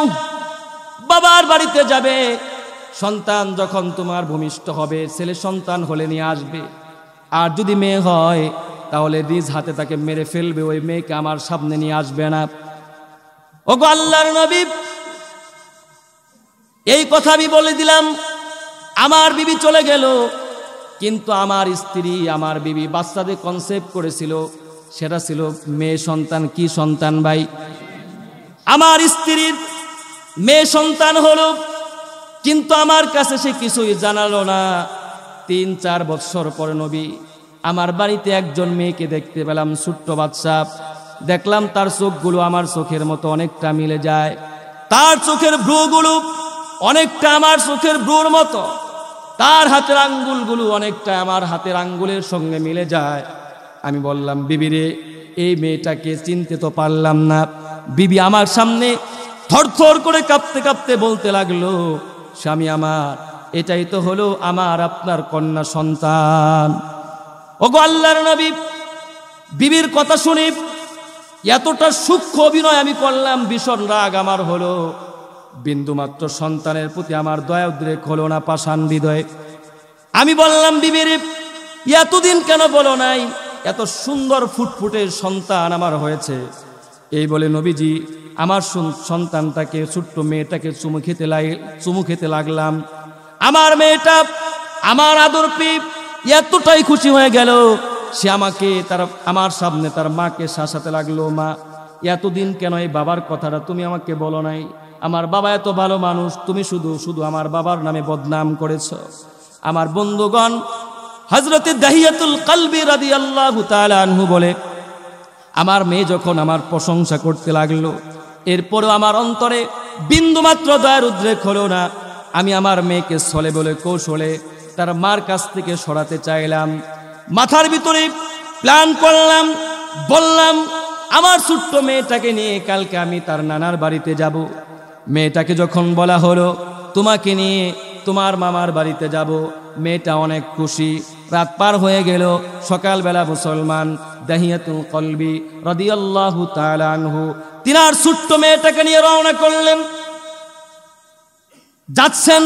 বাবার বাড়িতে যাবে, সন্তান যখন তোমার ভূমিষ্ঠ হবে, ছেলে সন্তান হলে নিয়ে আসবে, আর যদি মেয়ে হয় তাহলে নিজ হাতে তাকে মেরে ফেলবে, ওই মেয়েকে আমার সামনে নিয়ে আসবে না। ওগো আল্লাহর নবী, এই কথা আমি বলে দিলাম। আমার বিবি চলে গেল, কিন্তু আমার স্ত্রী, আমার বিবি বাচ্চাদের কনসেপ্ট করেছিল, সেটা ছিল মেয়ে সন্তান। কি সন্তান ভাই? আমার স্ত্রীর মেয়ে সন্তান হলো, কিন্তু আমার কাছে সে কিছুই জানালো না। 3-4 বছর পরে নবী আমার বাড়িতে একজন মেয়েকে দেখতে পেলাম, ছোট্ট বাচ্চা। দেখলাম তার চোখগুলো আমার চোখের মতো অনেকটা মিলে যায়, তার চোখের ভ্রুগুলো অনেকটা আমার চোখের ভ্রুর মতো, তার হাতের আঙ্গুলগুলো অনেকটা আমার হাতের আঙ্গুলের সঙ্গে মিলে যায়। আমি বললাম, বিবি রে, এই মেয়েটাকে চিনতে তো পারলাম না। বিবি আমার সামনে থরথর করে কাঁপতে কাঁপতে বলতে লাগলো, স্বামী আমার, এটাই তো হলো আমার আপনার কন্যা সন্তান। ওগো আল্লাহর নবী, বিবির কথা শুনে এতটা সূক্ষ্ম অভিনয় আমি করলাম, ভীষণ রাগ আমার হলো, বিন্দুমাত্র সন্তানের প্রতি আমার দয়া উদ্রেক হলো না, পাষাণ হৃদয়ে। আমি বললাম, বিবির এতদিন কেন বলো নাই, এত সুন্দর ফুটফুটে সন্তান আমার হয়েছে। এই বলে নবীজি আমার সন্তানটাকে, ছোট্ট মেয়েটাকে চুমু খেতে লাগলাম। আমার মেয়েটা, আমার আদর পেয়ে এতটাই খুশি হয়ে গেল, সে আমাকে আমার সামনে তার মাকে শাসাতে লাগলো, মা, এতদিন কেন এই বাবার কথাটা তুমি আমাকে বলো নাই? আমার বাবা এত ভালো মানুষ, তুমি শুধু শুধু আমার বাবার নামে বদনাম করেছ। আমার বন্ধুগণ, হযরতে দাহিয়াতুল কলবি রাদিয়াল্লাহু তাআলা আনহু বলে, আমার মেয়ে যখন আমার প্রশংসা করতে লাগলো, এরপরও আমার অন্তরে বিন্দুমাত্র দয়ার উদ্রেক হলো না। আমি আমার মেয়েকে ছলে বলে কৌশলে তার মার কাছ থেকে সরাতে চাইলাম। মাথার ভিতরে প্ল্যান করলাম, বললাম, আমার ছোট্ট মেয়েটাকে নিয়ে কালকে আমি তার নানার বাড়িতে যাব। মেয়েটাকে যখন বলা হলো তোমাকে নিয়ে তোমার মামার বাড়িতে যাব, মেয়েটা অনেক খুশি। রাত পার হয়ে গেল, সকালবেলা মুসলমান দাহিয়াতুল কলবি রাদিয়াল্লাহু তাআলা আনহু তিনার ছোট্ট মেয়েটাকে নিয়ে রওনা করলেন। যাচ্ছেন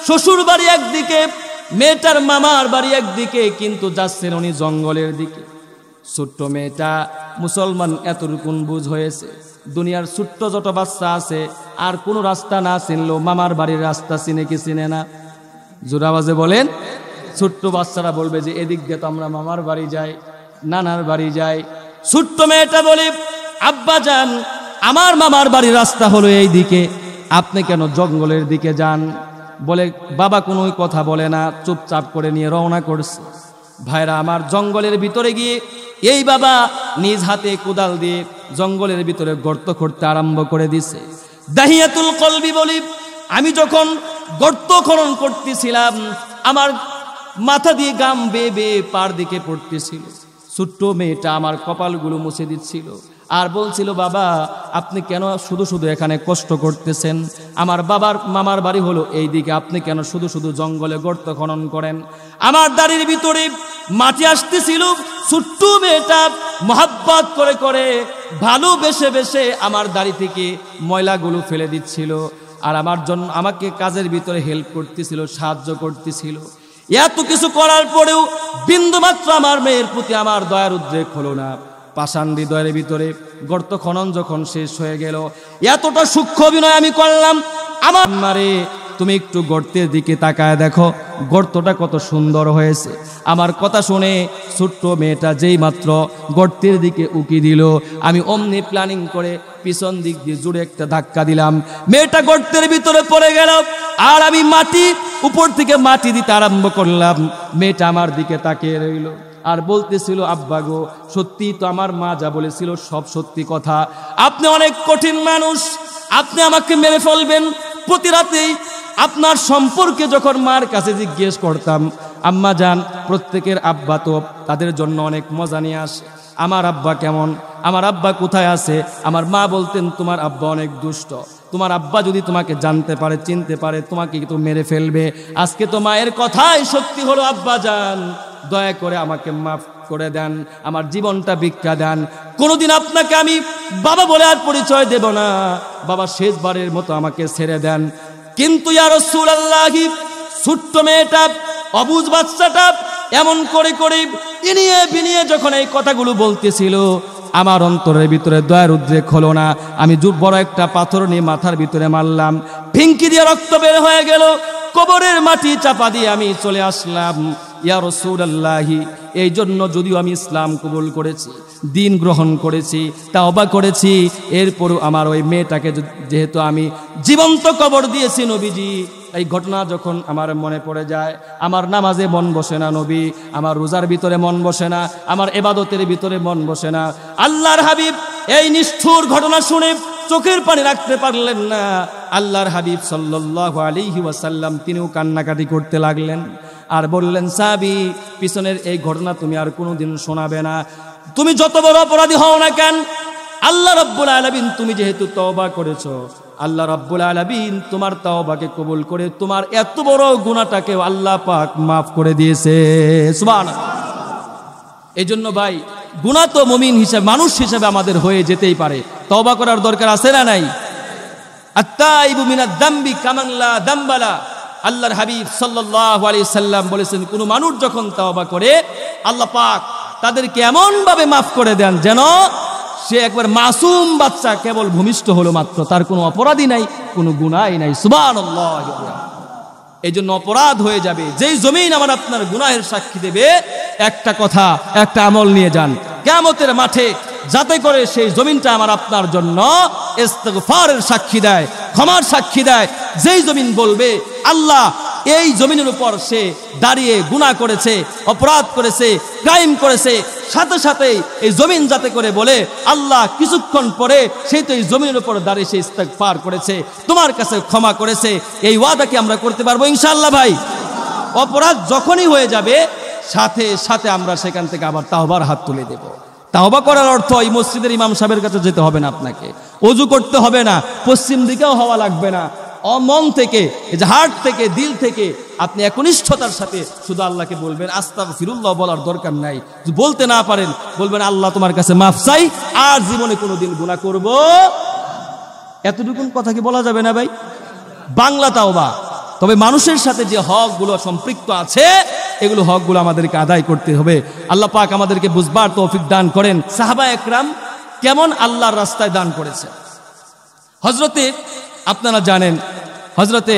শ্বশুর বাড়ি একদিকে, মেয়েটার মামার বাড়ি একদিকে, কিন্তু যাচ্ছেন উনি জঙ্গলের দিকে। ছোট্ট মেয়েটা মুসলমান এতটুকুন বুঝ হয়েছে, দুনিয়ার ছোট্ট যত বাচ্চা আছে আর কোনো রাস্তা না চিনলেও মামার বাড়ির রাস্তা চিনে কি চিনে না? জোরাবাজে বলেন। ছোট্ট বাচ্চারা বলবে যে এদিক দিয়ে তো আমরা মামার বাড়ি যাই, নানার বাড়ি যাই। ছোট্ট মেয়েটা বলে, আব্বা যান, আমার মামার বাড়ির রাস্তা হলো এই দিকে, আপনি কেন জঙ্গলের দিকে যান? বলে বাবা কোনো কথা বলে না, চুপচাপ করে নিয়ে রওনা করছে। ভাইরা আমার, জঙ্গলের ভিতরে গিয়ে এই বাবা নিজ হাতে কোদাল দিয়ে জঙ্গলের ভিতরে গর্ত করতে আরম্ভ করে দিছে। দাহিয়াতুল কলবি বলি, আমি যখন গর্ত খনন করতেছিলাম, আমার মাথা দিয়ে গাম বেয়ে বেয়ে পার দিকে পড়তেছিল। ছোট্ট মেয়েটা আমার কপালগুলো মুছে দিচ্ছিল আর বলছিল, বাবা আপনি কেন শুধু শুধু এখানে কষ্ট করতেছেন? আমার বাবার মামার বাড়ি হলো এই দিকে, আপনি কেন শুধু শুধু জঙ্গলে গর্ত খনন করেন? আমার দাড়ির ভিতরে মাটি আসতেছিল। ছোট্ট মেয়েটা মহাব্বত করে করে ভালোবেসে বেসে আমার দাড়ি থেকে ময়লাগুলো ফেলে দিচ্ছিল, আর আমার জন্য আমাকে কাজের ভিতরে হেল্প করতেছিল, সাহায্য করতেছিল। এত কিছু করার পরেও বিন্দুমাত্র আমার মেয়ের প্রতি আমার দয়ার উদ্রেক হলো না। পাষাণ হৃদয়ের ভিতরে গর্ত খনন যখন শেষ হয়ে গেল, এতটা সূক্ষ্ম অভিনয় আমি করলাম, আমার মারে তুমি একটু গর্তের দিকে তাকায় দেখো, গর্তটা কত সুন্দর হয়েছে। আমার কথা শুনে ছোট্ট মেয়েটা যেই মাত্র গর্তের দিকে উকি দিল, আমি অমনি প্ল্যানিং করে পিছন দিক দিয়ে জুড়ে একটা ধাক্কা দিলাম। মেয়েটা গর্তের ভিতরে পড়ে গেল, আর আমি মাটি উপর থেকে মাটি দিতে আরম্ভ করলাম। মেয়েটা আমার দিকে তাকিয়ে রইল। আর বলতেছিল, আব্বা গো, সত্যি তো আমার মা যা বলেছিল সব সত্যি কথা, আপনি অনেক কঠিন মানুষ, আপনি আমাকে মেরে ফেলবেন। প্রতি রাতেই আপনার সম্পর্কে যখন মার কাছে জিজ্ঞেস করতাম, আম্মা জান, প্রত্যেকের আব্বা তো তাদের জন্য অনেক মজা নিয়ে আসে, আমার আব্বা কেমন, আমার আব্বা কোথায় আছে, আমার মা বলতেন তোমার আব্বা অনেক দুষ্ট, তোমার আব্বা যদি তোমাকে জানতে পারে, চিনতে পারে, তোমাকে তো মেরে ফেলবে। আজকে তো মায়ের কথাই সত্যি হলো, আব্বা জান দয়া করে আমাকে মাফ করে দেন, আমার জীবনটা ভিক্ষা দেন, কোনোদিন আপনাকে আমি বাবা বলে আর পরিচয় দেব না, বাবা শেষবারের মতো আমাকে ছেড়ে দেন। কিন্তু ইয়া রাসূলুল্লাহ, ছোট্ট মেয়েটা, অবুঝ বাচ্চাটা এমন করে করে ইনিয়ে বিনিয়ে যখন এই কথাগুলো বলতেছিল, আমার অন্তরের ভিতরে দয়ার উদ্রেক হলো না। আমি বড় একটা পাথর নিয়ে মাথার ভিতরে মারলাম, ফিঙ্কি দিয়ে রক্ত বের হয়ে গেল, কবরের মাটি চাপা দিয়ে আমি চলে আসলাম। ইয়া রাসূলুল্লাহ, এই জন্য যদিও আমি ইসলাম কবুল করেছি, দিন গ্রহণ করেছি, তাওবা করেছি, এরপরও আমার ওই মেয়েটাকে যেহেতু আমি জীবন্ত কবর দিয়েছি নবীজি, এই ঘটনা যখন আমার মনে পড়ে যায়, আমার নামাজে মন বসে না নবী, আমার রোজার ভিতরে মন বসে না, আমার ইবাদতের ভিতরে মন বসে না। আল্লাহর হাবিব এই নিষ্ঠুর ঘটনা শুনে চোখের পানি রাখতে পারলেন না। আল্লাহর হাবিব সাল্লাল্লাহু আলাইহি ওয়াসাল্লাম তিনিও কান্নাকাটি করতে লাগলেন আর বললেন, সাহাবী, পিছনের এই ঘটনা তুমি আর কোনোদিন শোনাবে না, তুমি যত বড় অপরাধী হও না কেন, আল্লাহ রাব্বুল আলামিন তুমি যেহেতু তওবা করেছো, আল্লাহ রাব্বুল আলামিন তোমার তওবাকে কবুল করে তোমার এত বড় গুনাহটাকে আল্লাহ পাক মাফ করে দিয়েছে। সুবহানাল্লাহ। এইজন্য ভাই, গুনাহ তো মুমিন হিসেবে, মানুষ হিসেবে আমাদের হয়ে যেতেই পারে, তওবা করার দরকার আছে না নাই? আত-তাইবু মিনাদ দামবি কামান লা দামবালা। আল্লাহর হাবিব সাল্লাল্লাহু আলাইহি সাল্লাম বলেছেন, কোন মানুষ যখন তওবা করে আল্লাহ পাক তাদেরকে এমন ভাবে মাফ করে দেন যেন সে একবার মাসুম বাচ্চা, কেবল ভূমিষ্ঠ হলো মাত্র, তার কোনো অপরাধী নাই, কোনো গুনাহই নাই। সুবহানাল্লাহ। এই জন্য অপরাধ হয়ে যাবে, যেই জমিন আমার আপনার গুনাহের সাক্ষী দেবে, একটা কথা, একটা আমল নিয়ে যান কিয়ামতের মাঠে, যাতে করে সেই জমিনটা আমার আপনার জন্য ইস্তিগফারের সাক্ষী দেয়, ক্ষমার সাক্ষী দেয়। যেই জমিন বলবে আল্লাহ এই জমিনের উপর সে দাঁড়িয়ে গুনাহ করেছে, অপরাধ করেছে, ক্রাইম করেছে, সাথে সাথেই এই জমিন যাতে করে বলে আল্লাহ কিছুক্ষণ পরে সেই তো এই জমিনের উপর দাঁড়িয়ে সে ইস্তিগফার করেছে, তোমার কাছে ক্ষমা করেছে, এই ওয়াদা কি আমরা করতে পারবো ইনশাআল্লাহ? ভাই, অপরাধ যখনই হয়ে যাবে সাথে সাথে আমরা সেখান থেকে আবার তাওবার হাত তুলে দেব। তাওবা করার অর্থ এই মসজিদের ইমাম সাহেবের কাছে যেতে হবে না, আপনাকে ওযু করতে হবে না, পশ্চিম দিকেও হওয়া লাগবে না, মন থেকে, হার্ট থেকে, দিল থেকে আপনি একনিষ্ঠতার সাথে শুধু আল্লাহকে বলবেন, আস্তাগফিরুল্লাহ বলার দরকার নাই। যদি বলতে না পারেন, বলবেন আল্লাহ তোমার কাছে মাফ চাই, আর জীবনে কোনোদিন গুনাহ করব। এতটুকুন কথা কি বলা যাবে না ভাই? বাংলা তাওবা। তবে মানুষের সাথে যে হকগুলো সম্পৃক্ত আছে, এগুলো হকগুলো আমাদেরকে আদায় করতে হবে। আল্লাহ পাক আমাদেরকে বুঝবার তৌফিক দান করেন। সাহাবা একরাম কেমন আল্লাহর রাস্তায় দান করেছে। হযরতে, আপনারা জানেন, হযরতে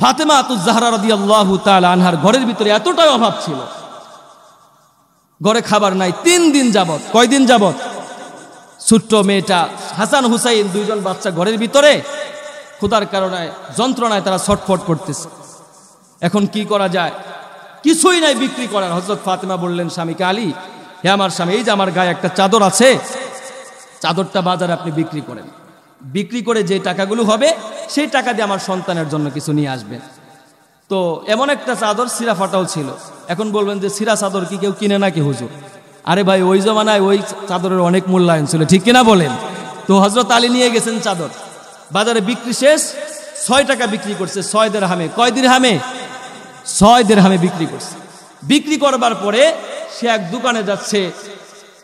ফাতেমাতুজ জাহরা রাদিয়াল্লাহু তাআলা আনহার ঘরের ভিতরে এতটাই অভাব ছিল, ঘরে খাবার নাই 3 দিন যাবত। কয়দিন যাবত? ছোট্ট মেয়েটা হাসান হুসাইন, 2 জন বাচ্চা ঘরের ভিতরে, ক্ষুধার কারণে, যন্ত্রণায় তারা ছটফট করতেছে। এখন কি করা যায়? কিছুই নাই বিক্রি করার। হযরত ফাতেমা বললেন স্বামীকে, আলী, হে আমার স্বামী, এই যে আমার গায়ে একটা চাদর আছে, চাদরটা বাজারে আপনি বিক্রি করেন, বিক্রি করে যে টাকাগুলো হবে সেই টাকা দিয়ে আমার সন্তানের জন্য কিছু নিয়ে আসবেন। তো এমন একটা চাদর সিরা ফাটাও ছিল। এখন বলবেন যে সিরা চাদর কি কেউ কিনে নাকি হুজুর? আরে ভাই, ওই জমানায় ওই চাদরের অনেক মূল্যায়ন ছিল, ঠিক কিনা বলেন? তো হযরত আলী নিয়ে গেছেন চাদর, বাজারে বিক্রি শেষ, 6 টাকা বিক্রি করছে, 6 দিরহামে। কয় দিরহামে? 6 দিরহামে বিক্রি করছে। বিক্রি করবার পরে সে এক দোকানে যাচ্ছে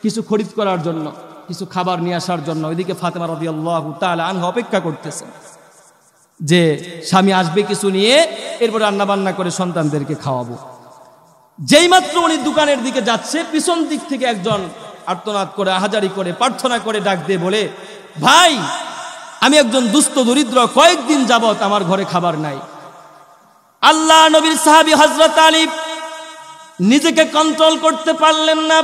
কিছু খরিদ করার জন্য, কিছু খাবার নিয়ে আসার জন্য। ওইদিকে ফাতেমা রাদিয়াল্লাহু তাআলা আনহা অপেক্ষা করতেছেন যে স্বামী আসবে কিছু নিয়ে, এরপর রান্না বান্না করে সন্তানদেরকে খাওয়াবো। যেই মাত্র উনি দোকানের দিকে যাচ্ছে, পিছন দিক থেকে একজন আর্তনাদ করে, আহাজারি করে, প্রার্থনা করে ডাক দিয়ে বলে, ভাই, আমি একজন দুস্থ দরিদ্র, কয়েকদিন যাবত আমার ঘরে খাবার নাই। আল্লাহ নবীর সাহাবী হযরত আলী নিজেকে কন্ট্রোল করতে পারলেন না।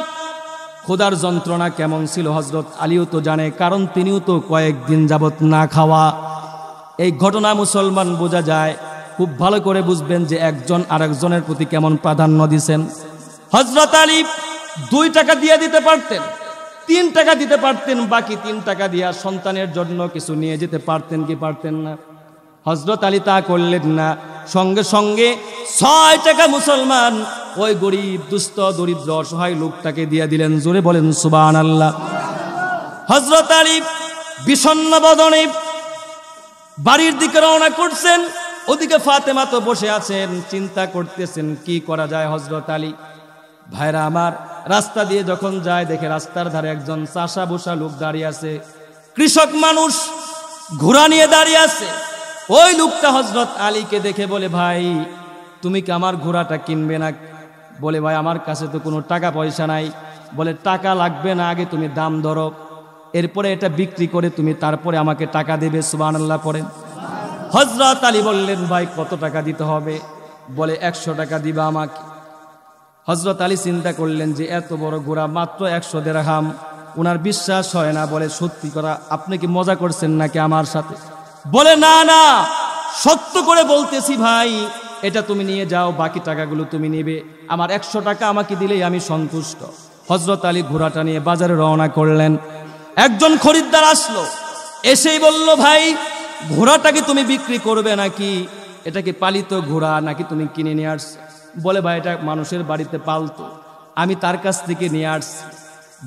খোদার যন্ত্রণা কেমন ছিল হযরত আলীও তো জানে, কারণ তিনিও তো কয়েকদিন যাবত না খাওয়া। এই ঘটনা মুসলমান বোঝা যায়, খুব ভালো করে বুঝবেন যে একজন আরেকজনের প্রতি কেমন প্রাধান্য দিছেন। হযরত আলী 2 টাকা দিয়ে দিতে পারতেন, 3 টাকা দিতে পারতেন, বাকি 3 টাকা দিয়া সন্তানের জন্য কিছু নিয়ে যেতে পারতেন কি পারতেন না? হযরত আলী তা করলেন না, সঙ্গে সঙ্গে 6 টাকা মুসলমান ওই গরিব দুস্থ দরিদ্র অসহায় লোকটাকে দিয়ে দিলেন। জোরে বলেন সুবহানাল্লাহ। হযরত আলী বিষণ্ণ বদনে বাড়ির দিকে রওনা করছেন, ওদিকে ফাতেমা তো বসে আছেন, চিন্তা করতেছেন কি করা যায়। হযরত আলী ভাইরা আমার রাস্তা দিয়ে যখন যায় দেখে রাস্তার ধারে একজন চাষা বসা লোক দাঁড়িয়ে আছে, কৃষক মানুষ, ঘোড়া নিয়ে দাঁড়িয়ে আছে। ওই লোকটা হযরত আলীকে দেখে বলে, ভাই তুমি কি আমার ঘোড়াটা কিনবে না? বলে, ভাই আমার কাছে তো কোনো টাকা পয়সা নাই। বলে, টাকা লাগবে না, আগে তুমি দাম ধরো, এরপরে এটা বিক্রি করে তুমি তারপরে আমাকে টাকা দেবে। সুবহানাল্লাহ পড়েন। হযরত আলী বললেন, ভাই কত টাকা দিতে হবে? বলে, 100 টাকা দিবা আমাকে। হযরত আলী চিন্তা করলেন যে এত বড় ঘোড়া মাত্র 100 দিরহাম, ওনার বিশ্বাস হয় না। বলে, সত্যি করা আপনি কি মজা করছেন নাকি আমার সাথে? বলে, না না, সত্য করে বলতেছি ভাই, এটা তুমি নিয়ে যাও, বাকি টাকাগুলো তুমি নেবে, আমার 100 টাকা আমাকে দিলেই আমি সন্তুষ্ট। হযরত আলী ঘোড়াটা নিয়ে বাজারে রওনা করলেন। একজন খরিদ্দার আসলো, এসেই বলল, ভাই ঘোড়াটাকে তুমি বিক্রি করবে নাকি? এটা কি পালিত ঘোড়া নাকি তুমি কিনে নিয়ে আসছো? বলে, ভাই এটা মানুষের বাড়িতে পালতো, আমি তার কাছ থেকে নিয়ে আসছি।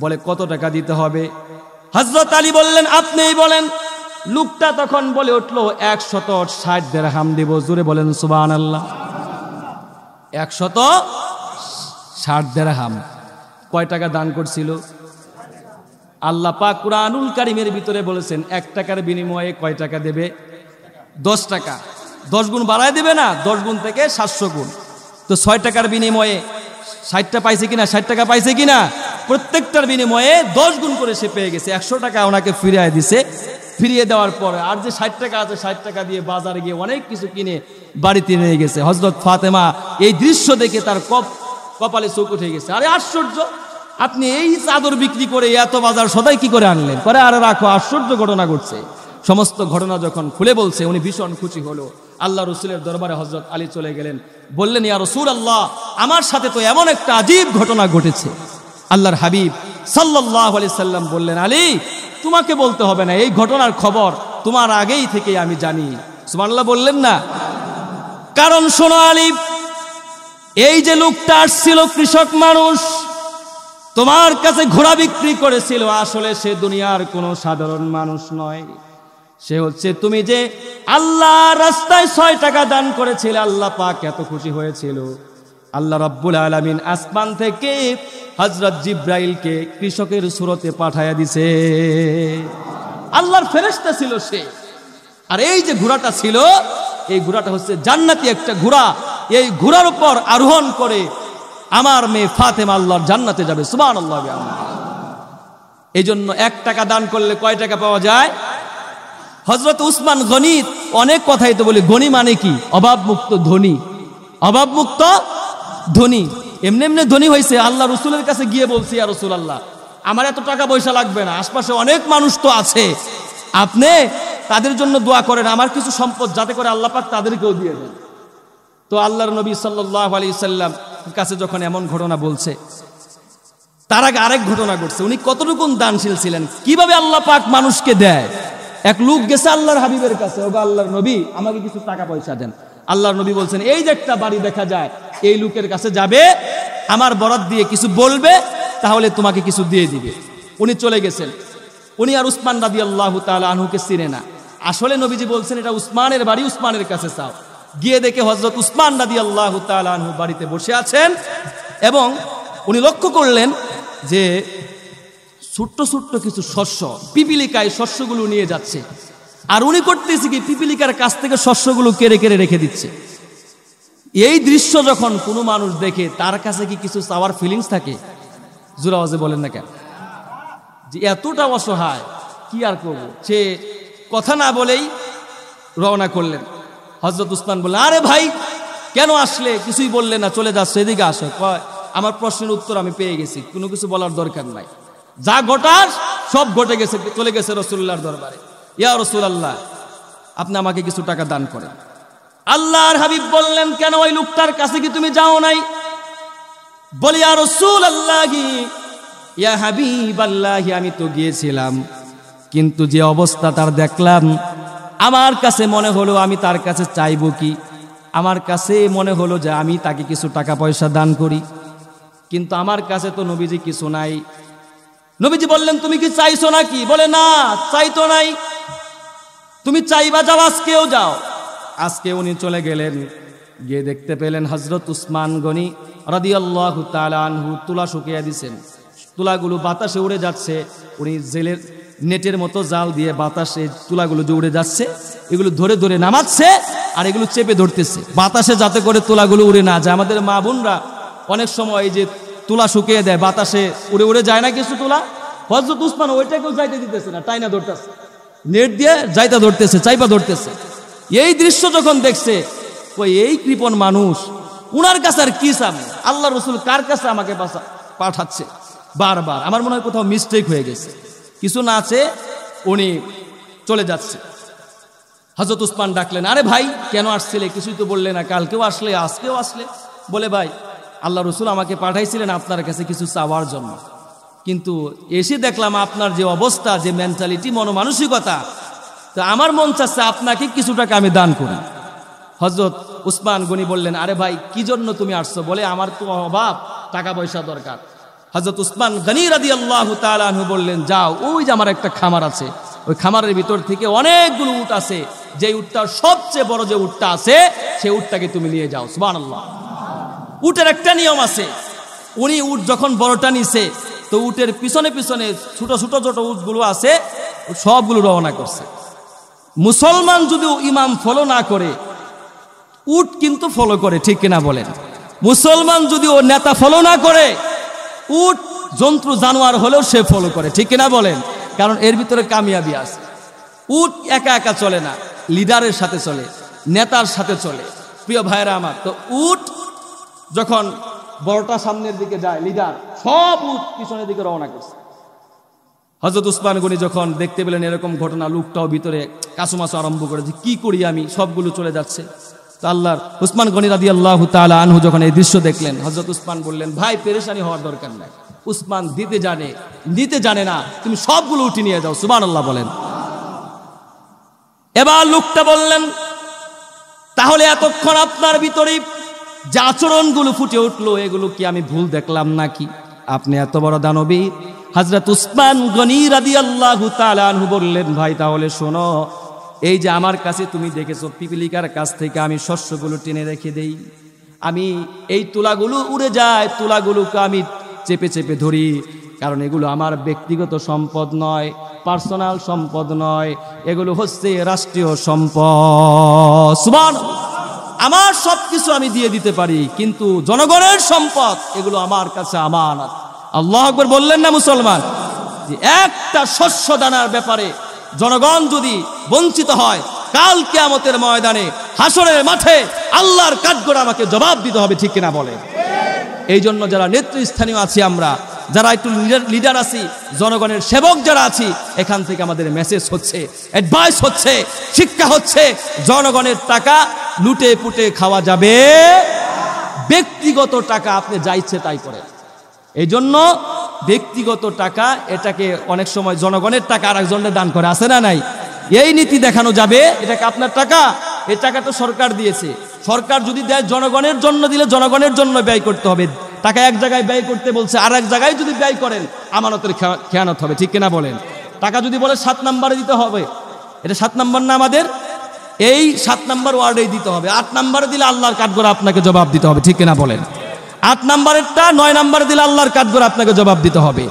বলে, কত টাকা দিতে হবে? হযরত আলী বললেন, আপনিই বলেন। লোকটা তখন বলে উঠলো, 160 দিরহাম দেব। জোরে বলেন সুবহানাল্লাহ। 160 দিরহাম। কয় টাকা দান করছিল? আল্লাহ পাক কুরআনুল কারীমের ভিতরে বলেছেন 1 টাকার বিনিময়ে কয় টাকা দেবে? 10 টাকা। 10 গুণ বাড়ায় দেবে না, 10 গুণ থেকে 700 গুণ। তো 6 টাকার বিনিময়ে 60টা পাইছে কিনা? 60 টাকা পাইছে কিনা? প্রত্যেকটার বিনিময়ে 10 গুণ করে সে পেয়ে গেছে। 100 টাকা ওনাকে ফিরিয়ে দিছে। ফিরিয়ে দেওয়ার পরে আর যে 60 টাকা আছে, 60 টাকা দিয়ে বাজারে গিয়ে অনেক কিছু কিনে বাড়িতে নিয়ে গেছে। হযরত ফাতেমা এই দৃশ্য দেখে তার কপালে চোখ উঠে গেছে। আরে আশ্চর্য, আপনি এই চাদর বিক্রি করে এত বাজার সদাই কি করে আনলেন? করে, আরে রাখো, আশ্চর্য ঘটনা ঘটছে। সমস্ত ঘটনা যখন খুলে বলছে, উনি ভীষণ খুশি হলো। আল্লাহ রসুলের দরবারে হযরত আলী চলে গেলেন, বললেন, ইয়া রাসূলুল্লাহ, আমার সাথে তো এমন একটা আজীব ঘটনা ঘটেছে। আল্লাহর হাবিব সাল্লাল্লাহু আলাইহি সাল্লাম বললেন, আলী তোমাকে বলতে হবে না, এই ঘটনার খবর তোমার আগেই থেকে আমি জানি। সুবহানাল্লাহ বললেন না? কারণ শোনো আলী, এই যে লোকটা আসছিল কৃষক মানুষ, তোমার কাছে ঘোড়া বিক্রি করেছিল, আসলে সে দুনিয়ার কোনো সাধারণ মানুষ নয়। সে হচ্ছে তুমি যে আল্লাহর রাস্তায় 6 টাকা দান করেছিলে, আল্লাহ পাক এত খুশি হয়েছিল, আল্লাহ রাব্বুল আলামিন আসমান থেকে হযরত জিব্রাইলকে কৃষকের সুরতে পাঠায়া দিছে। আল্লাহর ফেরেশতা ছিল সে। আর এই যে ঘোড়াটা ছিল, এই ঘোড়াটা হচ্ছে জান্নাতি একটা ঘোড়া। এই ঘোড়ার উপর আরোহণ করে আমার মেয়ে ফাতেমা আল্লাহর জান্নাতে যাবে। সুবহানাল্লাহ। এই জন্য 1 টাকা দান করলে কয় টাকা পাওয়া যায়? হযরত উসমান গনি, অনেক কথাই তো বলি, গনি মানে কি? অভাবমুক্ত ধনী। অভাবমুক্ত ধনী, এমনি এমনি ধনী হয়েছে। আল্লাহ রসুলের কাছে গিয়ে বলছি, ইয়া রাসূলুল্লাহ, আমার এত টাকা পয়সা লাগবে না, আশপাশে অনেক মানুষ তো আছে, আপনি তাদের জন্য দোয়া করেন, আমার কিছু সম্পদ যাতে করে আল্লাহ পাক তাদেরকেও দিয়ে দেন। তো আল্লাহর নবী সাল্লাল্লাহু আলাইহি সাল্লাম কাছে যখন এমন ঘটনা বলছে, তার আগে আরেক ঘটনা ঘটছে। উনি কতটুকু দানশীল ছিলেন, কিভাবে আল্লাহ পাক মানুষকে দেয়। এক লোক গেছে আল্লাহর হাবিবের কাছে, ওগো আল্লাহর নবী, আমাকে কিছু টাকা পয়সা দেন। আল্লাহর নবী বলছেন, এই যে একটা বাড়ি দেখা যায়, এই লোকের কাছে যাবে, আমার বরাত দিয়ে কিছু বলবে, তাহলে তোমাকে কিছু দিয়ে দিবে। উনি চলে গেছেন। উনি আর উসমান রাদিয়াল্লাহু তাআলা আনহুকে চিনে না। আসলে নবীজি বলছেন, এটা উসমানের বাড়ি, উসমানের কাছে চাও। গিয়ে দেখে হযরত উসমান রাদিয়াল্লাহু তাআলা আনহু বাড়িতে বসে আছেন, এবং উনি লক্ষ্য করলেন যে ছোট্ট ছোট্ট কিছু শস্য, পিপিলিকায় শস্যগুলো নিয়ে যাচ্ছে। আর উনি করতেছে কি, পিপিলিকার কাছ থেকে শস্যগুলো কেড়ে কেড়ে রেখে দিচ্ছে। এই দৃশ্য যখন কোনো মানুষ দেখে, তার কাছে কি কিছু চাওয়ার ফিলিংস থাকে? জোরে আওয়াজে বলেন না কেন? যে এতটা অসহায়, কি আর করবো। সে কথা না বলেই রওনা করলেন। হযরত উসমান বললেন, আরে ভাই কেন আসলে? কিছুই বললে না, চলে যাচ্ছে, এদিকে আসো। আমার প্রশ্নের উত্তর আমি পেয়ে গেছি, কোনো কিছু বলার দরকার নাই, যা ঘটার সব ঘটে গেছে। চলে গেছে রাসূলুল্লাহর দরবারে, ইয়া রাসূলুল্লাহ, আপনি আমাকে কিছু টাকা দান করেন। আল্লাহর হাবিব বললেন, কেন ওই লোকটার কাছে কি তুমি যাও নাই? বলি ইয়া রাসূলুল্লাহি ইয়া হাবিবাল্লাহি, আমি তো গিয়েছিলাম, কিন্তু যে অবস্থা তার দেখলাম, আমার কাছে মনে হলো আমি তার কাছে চাইবো কি, আমার কাছে মনে হলো যে আমি তাকে কিছু টাকা পয়সা দান করি, কিন্তু আমার কাছে তো নবীজি কিছু নাই। নবীজি বললেন তুমি কি চাইছো নাকি? বলে না, চাইতো নাই। তুমি চাইবা যাও, আজকেও যাও। আজকে উনি চলে গেলেন, গিয়ে দেখতে পেলেন হযরত উসমান গনি রাদিয়াল্লাহু তাআলা আনহু তুলা শুকিয়ে দিয়েছেন, তুলাগুলো বাতাসে উড়ে যাচ্ছে। উনি জেলের নেটের মতো জাল দিয়ে বাতাসে তুলাগুলো যে উড়ে যাচ্ছে এগুলো ধরে ধরে নামাচ্ছে আর এগুলো চেপে ধরতেছে বাতাসে, যাতে করে তুলাগুলো উড়ে না যায়। আমাদের মা বোনরা অনেক সময় এই যে তুলা শুকিয়ে দেয়, বাতাসে উড়ে উড়ে যায় না কিছু তুলা, হযরত উসমান ওইটাকেও যাইতে দিতেছে না, টাইনা ধরতেছে, নেট দিয়ে যাইতে ধরতেছে, চাইপা ধরতেছে। এই দৃশ্য যখন দেখছে, ওই এই কৃপণ মানুষ, উনার কাছে আর কি চাবে? আল্লাহ রসুল কার কাছে আমাকে পাঠাচ্ছে বারবার? আমার মনে হয় কোথাও মিস্টেক হয়ে গেছে, কিছু না আছে। উনি চলে যাচ্ছে। হযরত উসমান ডাকলেন, আরে ভাই কেন আসছিলে? কিছুই তো বললে না, কালকেও আসলে আজকেও আসলে। বলে ভাই আল্লাহ রসুল আমাকে পাঠাইছিলেন আপনার কাছে কিছু চাওয়ার জন্য, কিন্তু এসে দেখলাম আপনার যে অবস্থা, যে মেন্টালিটি, মনোমানসিকতা, তো আমার মন চাচ্ছে আপনাকে কিছু টাকা আমি দান করি। হযরত উসমান গনি বললেন, আরে ভাই কি জন্য তুমি আসছো? বলে আমার তো অভাব, টাকা পয়সা দরকার। হযরত উসমান গনি রাদিয়াল্লাহু তাআলা আনহু বললেন, যাও, ওই যে আমার একটা খামার আছে, ওই খামারের ভিতর থেকে অনেকগুলো উট আছে, যে উটটার সবচেয়ে বড় যে উটটা আছে সেই উটটাকে তুমি নিয়ে যাও। সুবহানাল্লাহ। উটের একটা নিয়ম আছে, উনি উট যখন বড়টা নিছে, তো উটের পিছনে পিছনে ছোট ছোট ছোট উটগুলো আছে, সবগুলো রওনা করছে। মুসলমান যদি ইমাম ফলো না করে, উট কিন্তু ফলো করে, ঠিক কিনা বলেন? মুসলমান যদি ও নেতা ফলো না করে, উট জন্তু জানোয়ার হলেও সে ফলো করে, ঠিক কিনা বলেন? কারণ এর ভিতরে কামিয়াবি আছে। উট একা একা চলে না, লিডারের সাথে চলে, নেতার সাথে চলে। প্রিয় ভাইরা আমার, তো উট যখন বড়টা সামনের দিকে যায়, লিডার, সব উট পিছনের দিকে রওনা করছে। হযরত উসমান গনি যখন দেখতে পেলেন এরকম ঘটনা, লোকটাও ভিতরে কাসুমাসু আরম্ভ করেছে, কি করি আমি, সবগুলো চলে যাচ্ছে। তো আল্লাহর উসমান গনি রাদিয়াল্লাহু তাআলা আনহু যখন এই দৃশ্য দেখলেন, হযরত উসমান বললেন, ভাই পেরেশানি হওয়ার দরকার নাই, উসমান দিতে জানে, নিতে জানে না, তুমি সবগুলো উঠে নিয়ে যাও। সুবহানাল্লাহ বলেন। এবার লোকটা বললেন, তাহলে এতক্ষণ আপনার ভিতরে যে আচরণগুলো ফুটে উঠলো, এগুলো কি আমি ভুল দেখলাম নাকি? আপনি এত বড় দানবীর। হযরত উসমান গনি রাদিয়াল্লাহু তাআলা আনহু বললেন, ভাই তাহলে শোনো, এই যে আমার কাছে তুমি দেখেছো পিপিলিকার কাছ থেকে আমি শস্যগুলো টেনে রেখে দেই, আমি এই তুলাগুলো উড়ে যায়, তুলাগুলোকে আমি চেপে চেপে ধরি, কারণ এগুলো আমার ব্যক্তিগত সম্পদ নয়, পার্সোনাল সম্পদ নয়, এগুলো হচ্ছে রাষ্ট্রীয় সম্পদ। সুবহানাল্লাহ। আমার সবকিছু আমি দিয়ে দিতে পারি, কিন্তু জনগণের সম্পদ এগুলো আমার কাছে আমানত। আল্লাহু আকবার বললেন না মুসলমান? যে একটা শস্য দানার ব্যাপারে জনগণ যদি বঞ্চিত হয়, কাল কিয়ামতের ময়দানে, হাসরের মাঠে আল্লাহর কাঠগড়ায় আমাকে জবাব দিতে হবে, ঠিক কিনা বলে? এই জন্য যারা নেতৃস্থানীয় আছি, আমরা যারা একটু লিডার আছি, জনগণের সেবক যারা আছি, এখান থেকে আমাদের মেসেজ হচ্ছে, অ্যাডভাইস হচ্ছে, শিক্ষা হচ্ছে, জনগণের টাকা লুটে পুটে খাওয়া যাবে, ব্যক্তিগত টাকা আপনি যা ইচ্ছে তাই করেন। এই জন্য ব্যক্তিগত টাকা, এটাকে অনেক সময় জনগণের টাকা আর একজনের দান করে, আছে না নাই? এই নীতি দেখানো যাবে, এটাকে আপনার টাকা, এই টাকাটা সরকার দিয়েছে, সরকার যদি দেয় জনগণের জন্য দিলে জনগণের জন্য ব্যয় করতে হবে। টাকা এক জায়গায় ব্যয় করতে বলছে, আর এক জায়গায় যদি ব্যয় করেন আমানতের খেয়ানত হবে, ঠিক কিনা বলেন? টাকা যদি বলে 7 নম্বরে দিতে হবে, এটা 7 নম্বর না আমাদের? এই 7 নম্বর ওয়ার্ডেই দিতে হবে। 8 নম্বরে দিলে আল্লাহর কাঠগড়া আপনাকে জবাব দিতে হবে, ঠিক কিনা বলেন? 8 নম্বরেরটা 9 নম্বরে দিলে আল্লাহর কাঠগড়া আপনাকে জবাব দিতে হবে।